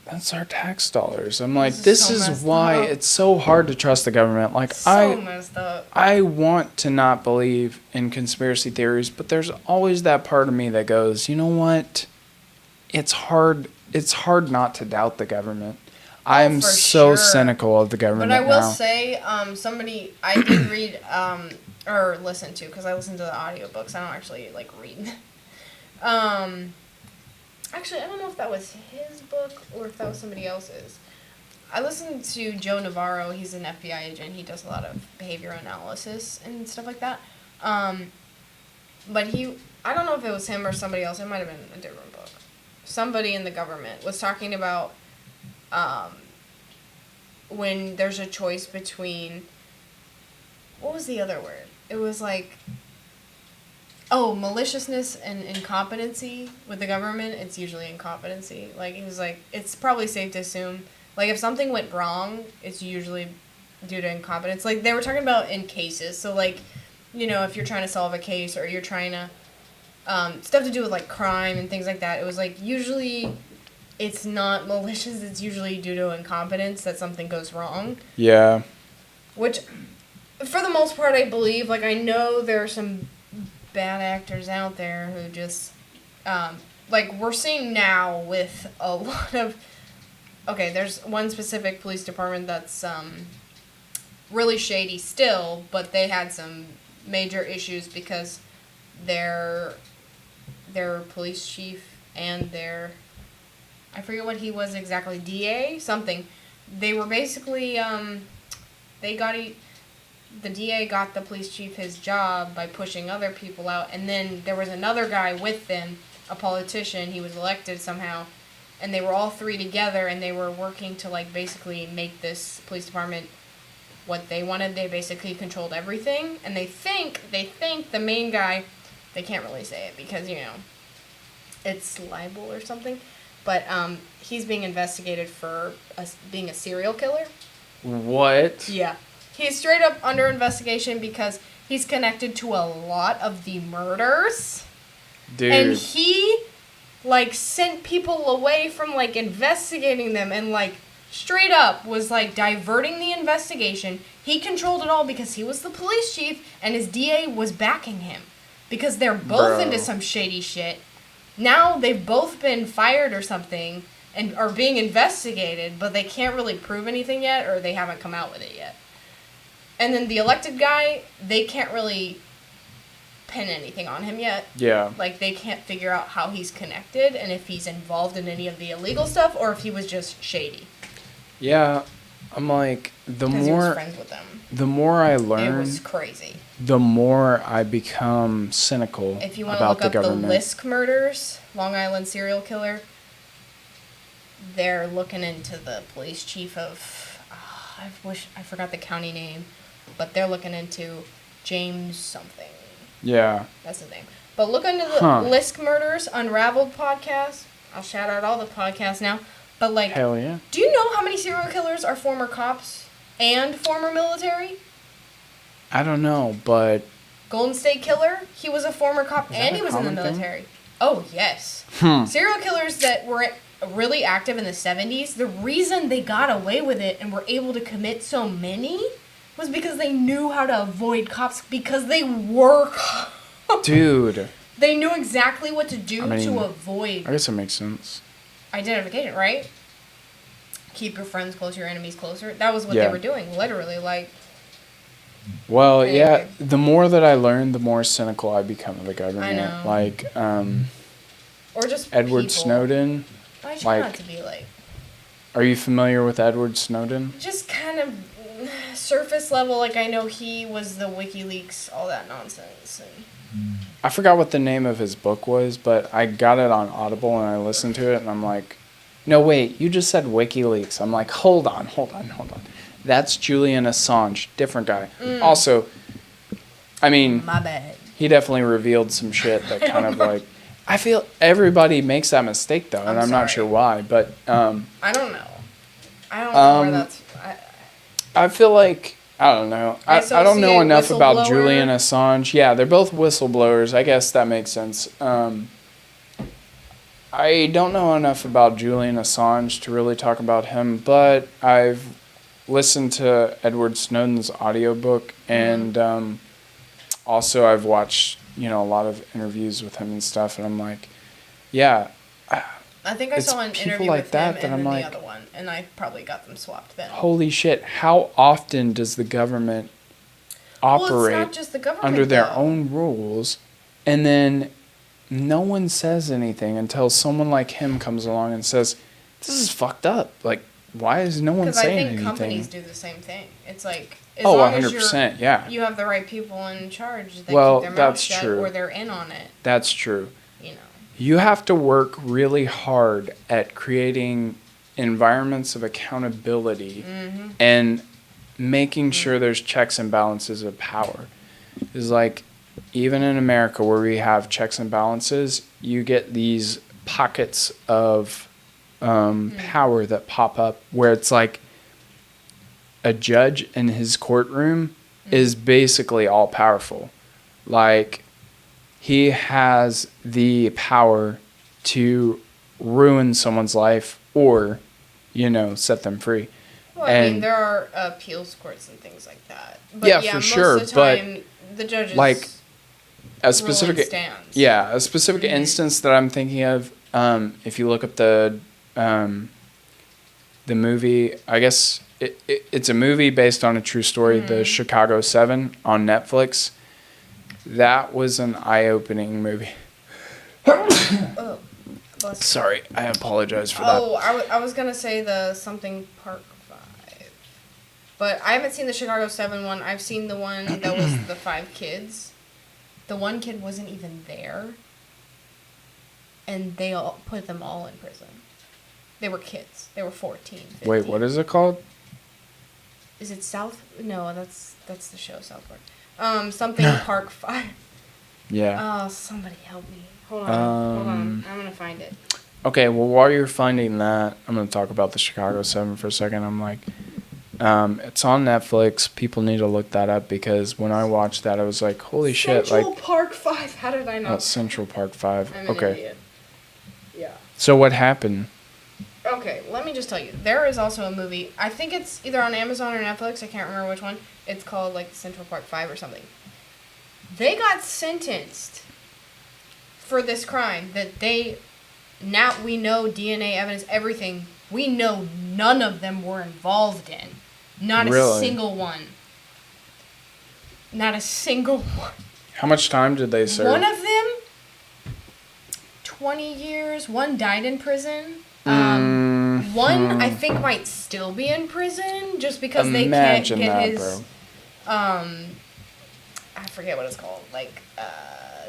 That's our tax dollars. I'm like, this is why it's so hard to trust the government. Like, messed up. I want to not believe in conspiracy theories, but there's always that part of me that goes, you know what? It's hard not to doubt the government. I'm so cynical of the government now. But I will say, somebody I did read, or listen to, because I listen to the audiobooks. I don't actually, like, read. Actually, I don't know if that was his book or if that was somebody else's. I listened to Joe Navarro. He's an FBI agent. He does a lot of behavior analysis and stuff like that. But I don't know if it was him or somebody else. It might have been a different book. Somebody in the government was talking about when there's a choice between, what was the other word? It was like, maliciousness and incompetency with the government. It's usually incompetency. Like, he was like, it's probably safe to assume, like, if something went wrong, it's usually due to incompetence. Like, they were talking about in cases. So, like, you know, if you're trying to solve a case or you're trying to stuff to do with, like, crime and things like that. It was, like, usually it's not malicious. It's usually due to incompetence that something goes wrong. Yeah. Which, for the most part, I believe. Like, I know there are some bad actors out there who just, like, we're seeing now with a lot of, there's one specific police department that's really shady still, but they had some major issues because their police chief and I forget what he was exactly, DA, something. They were basically, the DA got the police chief his job by pushing other people out, and then there was another guy with them, a politician, he was elected somehow, and they were all three together, and they were working to, like, basically make this police department what they wanted. They basically controlled everything, and they think the main guy, they can't really say it because, you know, it's libel or something, but he's being investigated for being a serial killer. What? Yeah. He's straight up under investigation because he's connected to a lot of the murders. Dude. And he, like, sent people away from, like, investigating them and, like, straight up was, like, diverting the investigation. He controlled it all because he was the police chief and his DA was backing him. Because they're both into some shady shit. Now they've both been fired or something and are being investigated, but they can't really prove anything yet, or they haven't come out with it yet. And then the elected guy, they can't really pin anything on him yet. Yeah. Like, they can't figure out how he's connected and if he's involved in any of the illegal stuff or if he was just shady. Yeah. I'm like, the Because he was more friends with them. the more I It learn, was crazy. the more I become cynical If you want to about look the up government. the Lisk murders, Long Island serial killer, they're looking into the police chief of, I forgot the county name, but they're looking into James something. Yeah. That's his name. But look into the Lisk murders, Unraveled podcast. I'll shout out all the podcasts now. But like, hell yeah. Do you know how many serial killers are former cops and former military? I don't know, but Golden State Killer, he was a former cop and he was in the military. Oh, yes. Serial killers that were really active in the 70s, the reason they got away with it and were able to commit so many was because they knew how to avoid cops because they were cops. Dude. They knew exactly what to do to avoid. I guess it makes sense. Identification, right? Keep your friends close, your enemies closer. That was what they were doing, literally. Like, well, anyway. yeah, the more that I learn, the more cynical I become of the government. I know. Like, or just Edward people. Snowden. I try not to be like. Are you familiar with Edward Snowden? Just kind of surface level. Like, I know he was the WikiLeaks, all that nonsense. And I forgot what the name of his book was, but I got it on Audible and I listened to it and I'm like, no, wait, you just said WikiLeaks. I'm like, hold on. That's Julian Assange, different guy. Also, I mean, my bad. He definitely revealed some shit that kind of like, I feel everybody makes that mistake though, and I'm not sure why, but I don't know. I don't know where that's. I feel like I don't know. I don't know enough about Julian Assange. Yeah, they're both whistleblowers. I guess that makes sense. I don't know enough about Julian Assange to really talk about him, but I've listened to Edward Snowden's audiobook, and also I've watched, a lot of interviews with him and stuff, and I'm like, yeah. I think I saw an interview like with that him and then like, the other one, and I probably got them swapped then. Holy shit, how often does the government operate it's not just the government, under their own rules, and then no one says anything until someone like him comes along and says, this is fucked up. Like, why is no one saying anything? Because I think companies do the same thing. It's like, as long 100%, yeah. You have the right people in charge that keep their mouth shut true. or they're in on it. That's true. You have to work really hard at creating environments of accountability and making sure there's checks and balances of power. It's like, even in America where we have checks and balances, you get these pockets of power that pop up where it's like a judge in his courtroom is basically all powerful. Like, he has the power to ruin someone's life or, set them free. Well, I mean, there are appeals courts and things like that. But for sure. Most of the time, the judges like a specific stands. Yeah, a specific instance that I'm thinking of. If you look up the movie, I guess it's a movie based on a true story, the Chicago 7 on Netflix. That was an eye-opening movie. Oh, sorry, I apologize for that. Oh, I was going to say the something Park 5. But I haven't seen the Chicago 7 one. I've seen the one that was the 5 kids. The one kid wasn't even there. And they all put them all in prison. They were kids. They were 14, 15. Wait, what is it called? Is it South? No, that's the show, South Park. Something Park 5. Yeah. Oh, somebody help me. Hold on. I'm going to find it. Okay, well, while you're finding that, I'm going to talk about the Chicago 7 for a second. I'm like, it's on Netflix. People need to look that up because when I watched that, I was like, holy shit. Central Park 5. How did I know? Oh, Central Park 5. I'm an idiot. Yeah. So what happened? Okay, let me just tell you. There is also a movie. I think it's either on Amazon or Netflix. I can't remember which one. It's called, like, Central Park 5 or something. They got sentenced for this crime that now we know DNA evidence, everything. We know none of them were involved in. Not a single one. Not a single one. How much time did they serve? One of them, 20 years. One died in prison. One, I think, might still be in prison just because they can't get his... I forget what it's called. Like,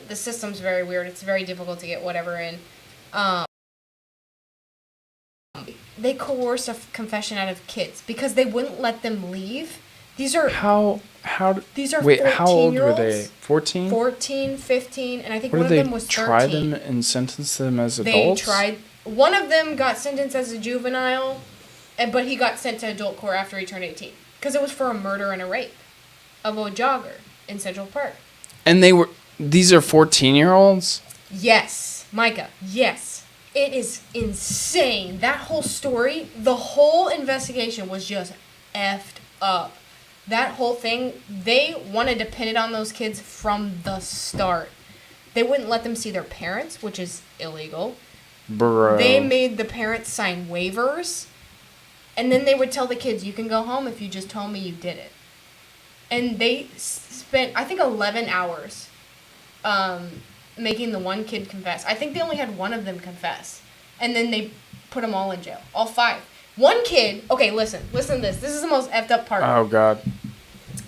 the system's very weird. It's very difficult to get whatever in. They coerced a confession out of kids because they wouldn't let them leave. These are... These are Wait, how old were they? 14? 14, 15, and I think What one of them was 13. Try them and sentence them as adults? They tried... One of them got sentenced as a juvenile, but he got sent to adult court after he turned 18. Because it was for a murder and a rape of a jogger in Central Park. And these are 14-year-olds? Yes. Micah, yes. It is insane. That whole story, the whole investigation was just effed up. That whole thing, they wanted to pin it on those kids from the start. They wouldn't let them see their parents, which is illegal. Bro. They made the parents sign waivers. And then they would tell the kids, you can go home if you just told me you did it. And they spent, I think, 11 hours making the one kid confess. I think they only had one of them confess. And then they put them all in jail. All 5. One kid, okay, listen to this. This is the most effed up part. Oh, God.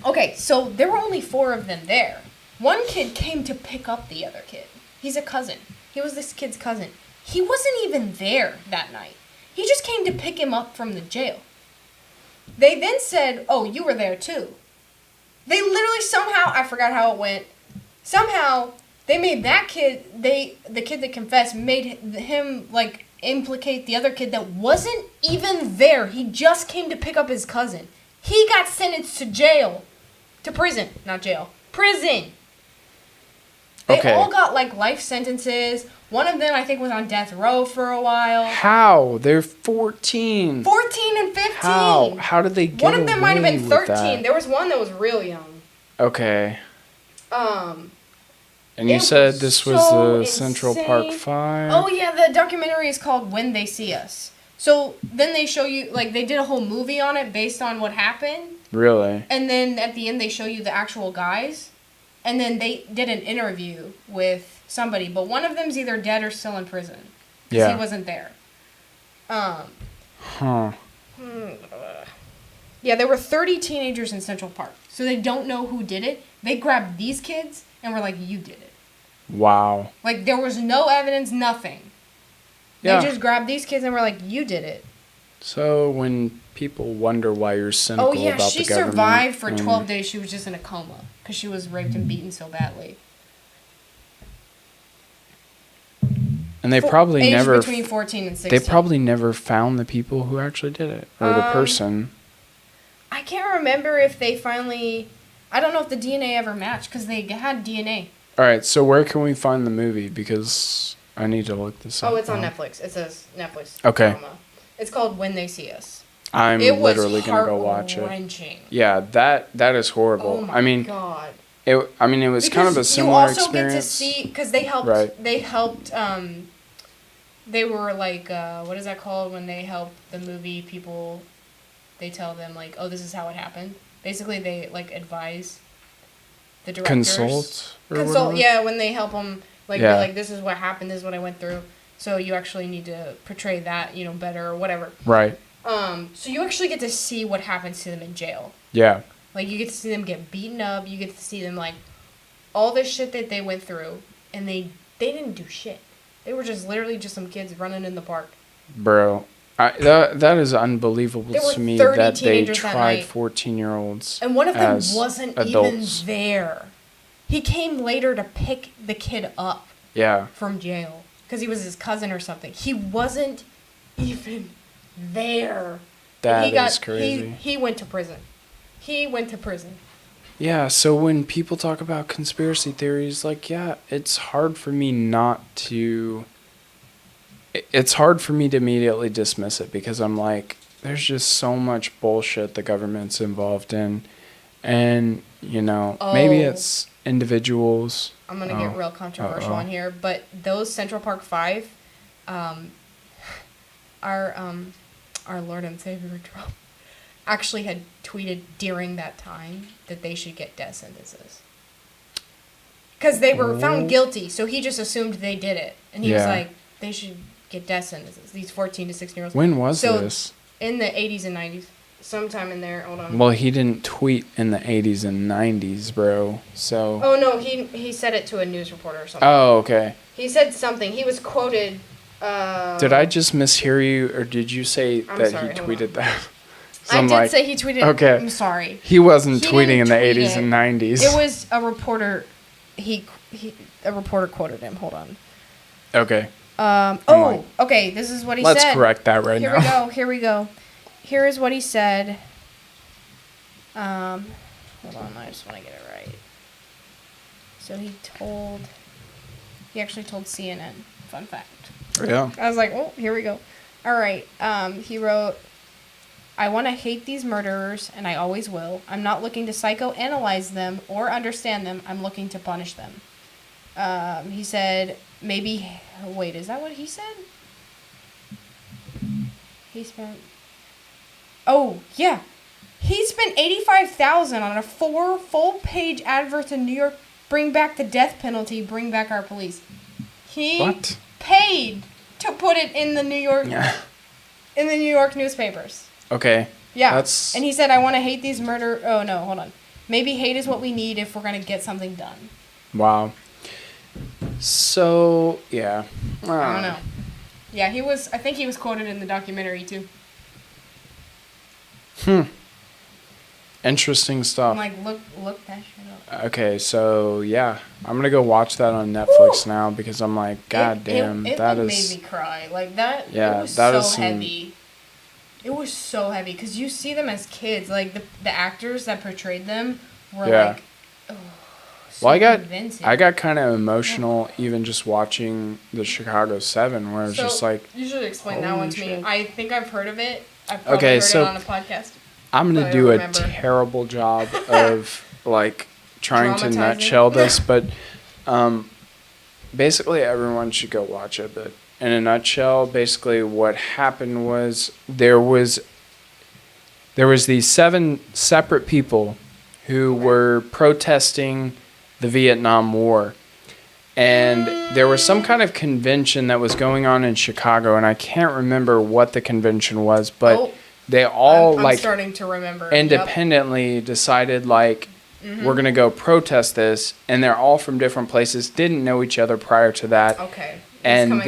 Okay, so there were only 4 of them there. One kid came to pick up the other kid. He's a cousin. He was this kid's cousin. He wasn't even there that night. He just came to pick him up from the jail. They then said, oh, you were there too. They literally somehow, I forgot how it went, somehow they made that kid, the kid that confessed, made him, like, implicate the other kid that wasn't even there. He just came to pick up his cousin. He got sentenced to jail. To prison. Not jail. Prison. They all got, like, life sentences. One of them, I think, was on death row for a while. How? They're 14. 14 and 15. How? How did they get away with that? One of them might have been 13. There was one that was real young. Okay. And you said this was the Central Park 5? Oh, yeah, the documentary is called When They See Us. So then they show you, like, they did a whole movie on it based on what happened. Really? And then at the end they show you the actual guys. And then they did an interview with somebody. But one of them's either dead or still in prison. Because he wasn't there. Yeah, there were 30 teenagers in Central Park. So they don't know who did it. They grabbed these kids and were like, you did it. Wow. Like, there was no evidence, nothing. Yeah. They just grabbed these kids and were like, you did it. So when people wonder why you're cynical about the government... she survived for 12 days. She was just in a coma because she was raped and beaten so badly. And they probably never... between 14 and 16. They probably never found the people who actually did it. Or the person. I can't remember if they finally... I don't know if the DNA ever matched because they had DNA. Alright, so where can we find the movie? Because I need to look this up. Oh, it's on Netflix. It says Netflix. Okay. Drama. It's called When They See Us. I'm literally going to go watch it. Yeah, that is horrible. Oh my God. It was kind of a similar experience. You also get to see, because they helped, they were like, what is that called when they help the movie people, they tell them like, oh, this is how it happened. Basically, they like advise the directors. Consult, yeah, when they help them, like, be like, this is what happened, this is what I went through. So you actually need to portray that, better or whatever. Right. So you actually get to see what happens to them in jail. Yeah. Like, you get to see them get beaten up. You get to see them, like, all this shit that they went through. And they didn't do shit. They were just literally just some kids running in the park. Bro. That is unbelievable to me that they tried 14-year-olds. And one of them wasn't even there. He came later to pick the kid up. Yeah. From jail. Because he was his cousin or something. He wasn't even there. That is crazy. He went to prison. Yeah, so when people talk about conspiracy theories, like, yeah, it's hard for me to immediately dismiss it because I'm like, there's just so much bullshit the government's involved in. And, maybe it's individuals. I'm going to get real controversial on here, but those Central Park 5, our Lord and Savior Trump actually had tweeted during that time that they should get death sentences. Because they were found guilty, so he just assumed they did it. And he was Yeah. like, they should get death sentences, these 14 to 16-year-olds. When was this? In the 80s and 90s. Sometime in there. Hold on. Well, he didn't tweet in the 80s and 90s, bro. So. Oh, no, he said it to a news reporter or something. Oh, okay. He said something. He was quoted. Did I just mishear you, or did you say that sorry, he hold tweeted that? I did say he tweeted. Okay. I'm sorry. He wasn't He tweeting in didn't the tweet 80s it. and 90s. It was a reporter. A reporter quoted him. Hold on. Okay. Okay. This is what he Let's said. correct that right now. Here we go. Here is what he said. Hold on. I just want to get it right. So he actually told CNN. Fun fact. Yeah. I was like, oh, here we go. All right. He wrote, I want to hate these murderers, and I always will. I'm not looking to psychoanalyze them or understand them. I'm looking to punish them. He said, wait, is that what he said? Yeah. He spent $85,000 on a 4 full-page advert in New York. Bring back the death penalty. Bring back our police. He paid to put it in the New York newspapers. Okay. Yeah. And he said, I want to hate these Oh, no, hold on. Maybe hate is what we need if we're going to get something done. Wow. So, yeah. I don't know. Yeah, I think he was quoted in the documentary, too. Interesting stuff. I'm like, look that shit up. Okay, so, yeah. I'm going to go watch that on Netflix now because I'm like, God damn, it that made is... me cry. Like, that, yeah, it was that so is heavy. It was so heavy because you see them as kids. Like, the actors that portrayed them were like, oh, so convincing. I got kind of emotional even just watching the Chicago 7 where it's just like... You should explain that one to me. I think I've heard of it. I've probably Okay, heard so it on a podcast. I'm going to do a terrible job of, like, trying to nutshell this, but basically everyone should go watch it. But in a nutshell, basically what happened was there was these 7 separate people who were protesting the Vietnam War. And there was some kind of convention that was going on in Chicago, and I can't remember what the convention was, but they all I'm starting to remember. Independently decided like we're gonna go protest this, and they're all from different places, didn't know each other prior to that. Okay. And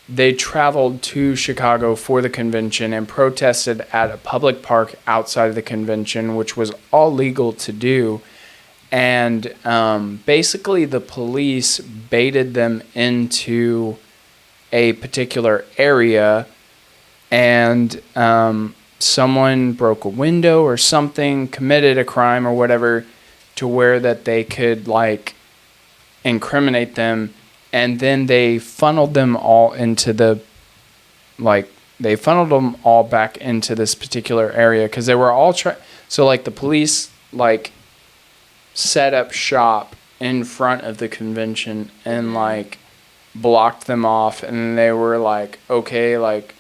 they traveled to Chicago for the convention and protested at a public park outside of the convention, which was all legal to do. And basically the police baited them into a particular area, and someone broke a window or something, committed a crime or whatever, to where that they could like incriminate them, and then they funneled them all into back into this particular area because they were all so like the police like set up shop in front of the convention and like blocked them off, and they were like, okay, like,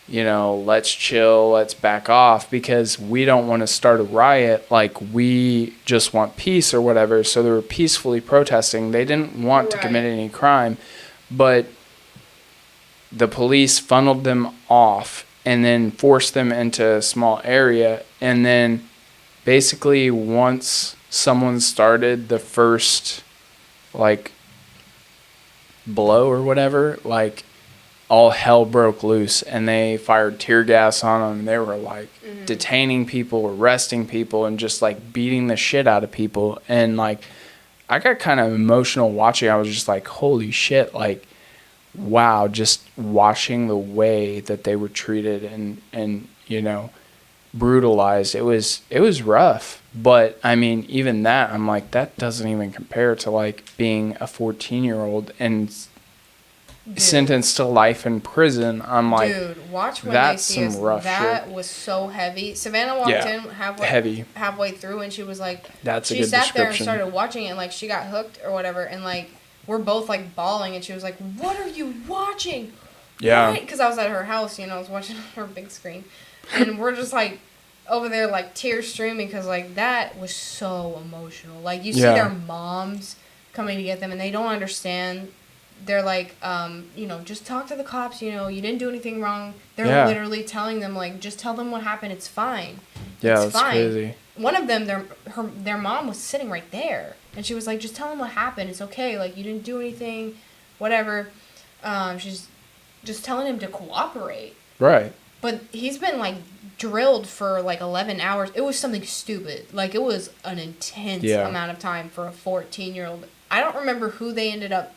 you know, let's chill, let's back off because we don't want to start a riot, like we just want peace or whatever. So they were peacefully protesting. They didn't want to commit any crime, but the police funneled them off and then forced them into a small area. And then basically once someone started the first like blow or whatever, like all hell broke loose, and they fired tear gas on them. They were like detaining people, arresting people, and just like beating the shit out of people. And like I got kind of emotional watching. I was just like, holy shit, like wow, just watching the way that they were treated and you know, brutalized. It was rough. But I mean, even that, I'm like, that doesn't even compare to like being a 14-year-old and sentenced to life in prison. I'm like, dude, watch when that's they see some us. rough that shit. Was so heavy. Savannah walked in halfway through, and she was like, that's a she good sat there and description. started watching it, and like she got hooked or whatever, and like we're both like bawling, and she was like, "What are you watching?" Yeah, because I was at her house, you know, I was watching on her big screen, and we're just like, over there, like, tears streaming because, like, that was so emotional. Like, you see Yeah. their moms coming to get them, and they don't understand. They're like, just talk to the cops, you didn't do anything wrong. They're literally telling them, like, just tell them what happened. It's fine. Yeah, it's that's fine. crazy. One of them, their mom was sitting right there. And she was like, just tell them what happened. It's okay. Like, you didn't do anything, whatever. She's just telling him to cooperate. Right. But he's been, like, drilled for, like, 11 hours. It was something stupid. Like, it was an intense amount of time for a 14-year-old. I don't remember who they ended up,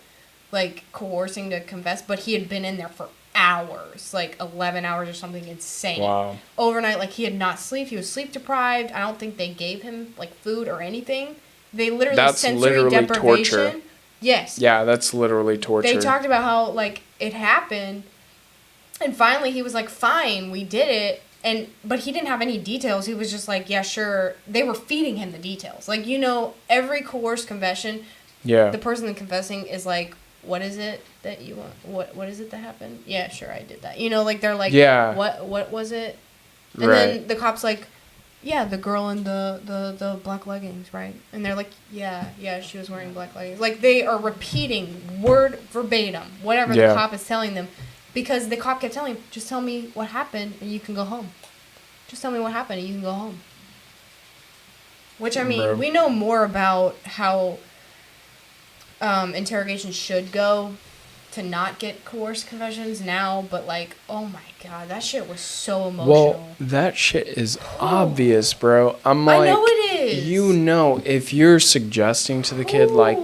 like, coercing to confess, but he had been in there for hours. Like, 11 hours or something insane. Wow. Overnight, like, he had not slept. He was sleep deprived. I don't think they gave him, like, food or anything. They literally sensory deprivation. Torture. Yes. Yeah, that's literally torture. They talked about how, like, it happened. And finally, he was like, fine, we did it. But he didn't have any details. He was just like, yeah, sure. They were feeding him the details. Like, every coerced confession, the person confessing is like, what is it that you want? What is it that happened? Yeah, sure, I did that. Like, they're like, what was it? And then the cop's like, yeah, the girl in the black leggings, right? And they're like, yeah, she was wearing black leggings. Like, they are repeating word verbatim whatever the cop is telling them. Because the cop kept telling him, just tell me what happened and you can go home. Just tell me what happened and you can go home. Which, I mean, we know more about how interrogations should go to not get coerced confessions now. But, like, oh my God, that shit was so emotional. Well, that shit is obvious, bro. I'm like, I know it is. If you're suggesting to the kid, like,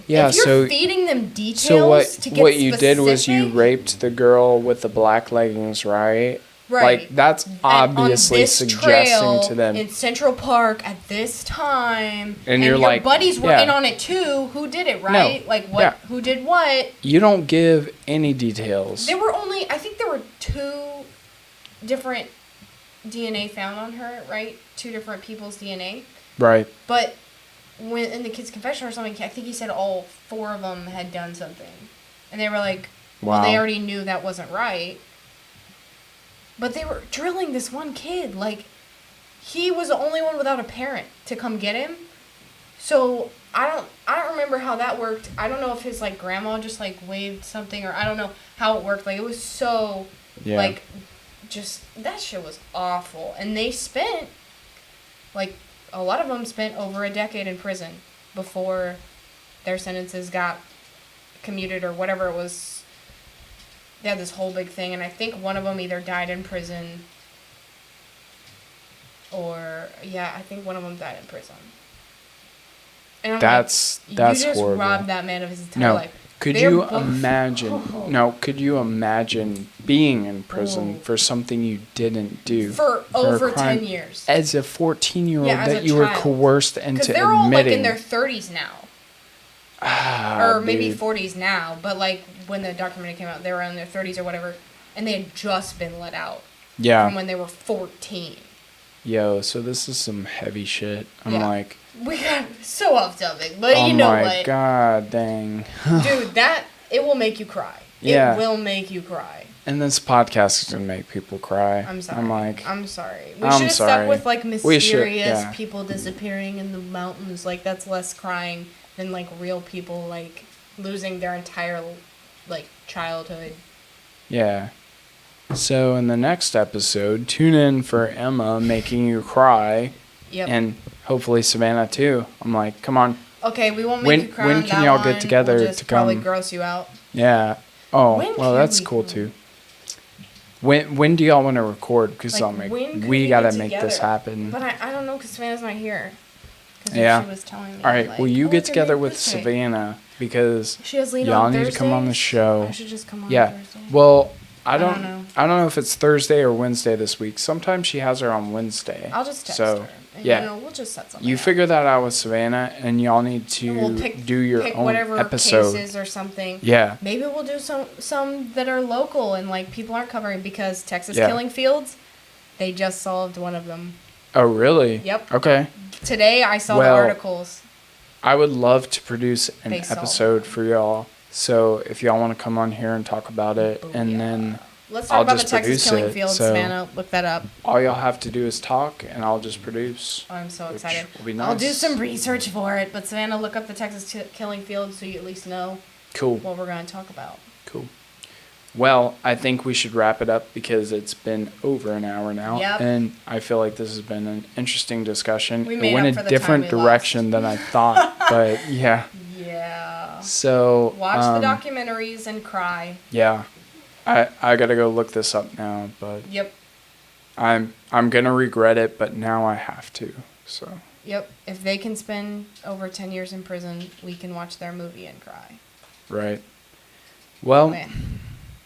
yeah, if you're feeding them details to get what you did was you raped the girl with the black leggings, right? Right. Like, that's obviously suggesting to them. In Central Park at this time. And you're your like, buddies were in on it too. Who did it, right? No. Like, what? Yeah. Who did what? You don't give any details. I think there were 2 different DNA found on her, right? 2 different people's DNA. Right. But when in the kid's confession or something, I think he said all 4 of them had done something. And they were like, well, they already knew that wasn't right. But they were drilling this one kid. Like, he was the only one without a parent to come get him. So, I don't remember how that worked. I don't know if his, like, grandma just, like, waved something, or I don't know how it worked. Like, it was so, like, just, that shit was awful. And they spent, like, a lot of them spent over a decade in prison before their sentences got commuted or whatever it was. They had this whole big thing, and I think one of them either died in prison or, I think one of them died in prison. And I'm that's you just horrible. Robbed that man of his entire life. Could you imagine being in prison for something you didn't do? For over 10 years. As a 14-year-old that you were coerced into admitting. Because they're all, like, in their 30s now. Or maybe dude. 40s now. But, like, when the documentary came out, they were in their 30s or whatever. And they had just been let out. Yeah. From when they were 14. Yo, so this is some heavy shit. I'm like... We got so off topic, but you know what? Oh my God, dang. Dude, it will make you cry. Yeah. It will make you cry. And this podcast is going to make people cry. I'm sorry. I'm sorry. We should have stuck with, like, mysterious people disappearing in the mountains. Like, that's less crying than, like, real people, like, losing their entire, like, childhood. Yeah. So, in the next episode, tune in for Emma making you cry. Yep. And hopefully Savannah, too. I'm like, come on. Okay, we won't make you cry. When can y'all get together we'll just to come? Probably gross you out. Yeah. Oh, well, that's cool, too. When do y'all want to record? Because we got to make this happen. But I don't know, because Savannah's not here. Yeah. She was telling me. All right, like, well, you get together with Savannah, because y'all need to come on the show. I should just come on Thursday. Well, I don't know if it's Thursday or Wednesday this week. Sometimes she has her on Wednesday. I'll just text her. And, we'll just set something up. Figure that out with Savannah, and y'all need to do your own whatever episode. Cases or something. Yeah. Maybe we'll do some that are local and, like, people aren't covering, because Texas killing fields, they just solved one of them. Oh, really? Yep. Okay. Today I saw the articles. I would love to produce an episode for y'all. So if y'all want to come on here and talk about it, and then Let's talk I'll about the just Texas produce killing it, fields, so- Savannah. Look that up. All y'all have to do is talk, and I'll just produce. Oh, I'm so which excited. will be I'll do nice. some research for it, but Savannah, look up the Texas killing fields so you at least know Cool. what we're going to talk about. Cool. Well, I think we should wrap it up because it's been over an hour now. Yep. And I feel like this has been an interesting discussion. We It made went up a for the different time we direction than I thought. But yeah. Yeah. So Watch the documentaries and cry. Yeah. I gotta go look this up now, but Yep. I'm gonna regret it, but now I have to. So Yep. If they can spend over 10 years in prison, we can watch their movie and cry. right. Well, Meh.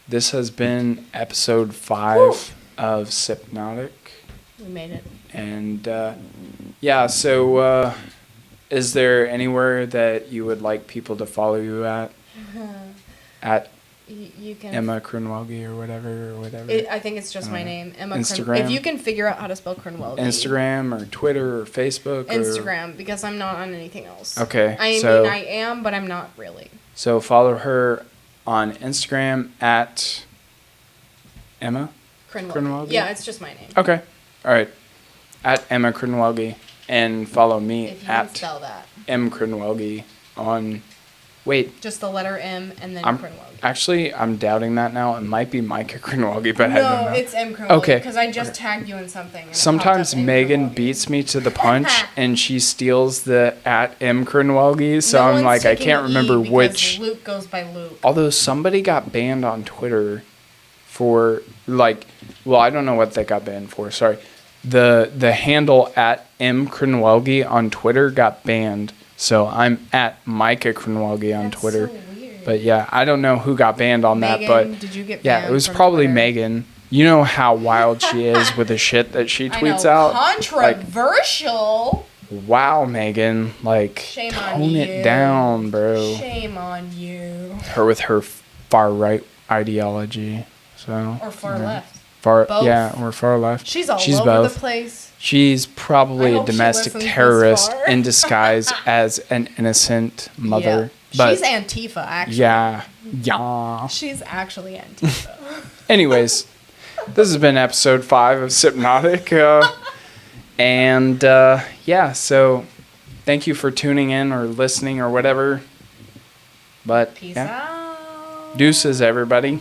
this has been episode 5 of Hypnotic. We made it. And yeah, so is there anywhere that you would like people to follow you at? At You can. Emma Kronwalgi or whatever. I think it's just my name, Emma. Instagram? If you can figure out how to spell Kronwalgi. Instagram or Twitter or Facebook? Instagram, because I'm not on anything else. Okay, I so- mean, I am, but I'm not really. So follow her on Instagram at Emma Kronwalgi? Yeah, it's just my name. Okay. All right. At Emma Kronwalgi. And follow me If you can at spell that. M Kronwalgi on... Wait. Just the letter M and then I'm Kronwalgi. Actually, I'm doubting that now. It might be Micah Kronwalgi, but I don't No, know. it's M. Kronwalgi. Okay. Because I just tagged you in something. And it Sometimes popped up M. Megan Kronwalgi. beats me to the punch and she steals the at M Kronwalgi, so No I'm one's like, I taking can't E remember because which. Luke goes by Luke. Although somebody got banned on Twitter for like, well, I don't know what they got banned for. Sorry, the handle at M Kronwalgi on Twitter got banned, so I'm at Micah Kronwalgi on That's Twitter. so weird. But yeah, I don't know who got banned on Megan, that, but did you get yeah, banned it was from probably Twitter? Megan. You know how wild she is with the shit that she tweets out. Controversial. Wow, Megan, like Shame on tone you. it down, bro. Shame on you. Her with her far right ideology, so Or far left. far Both. yeah, or far left. She's all She's over both. the place. She's I probably a hope she domestic listens this terrorist far. in disguise as an innocent mother. Yeah. But She's Antifa, actually. yeah. She's actually Antifa. Anyways, this has been episode 5 of Hypnotic. And yeah, so thank you for tuning in or listening or whatever. But Peace yeah, out. deuces, everybody.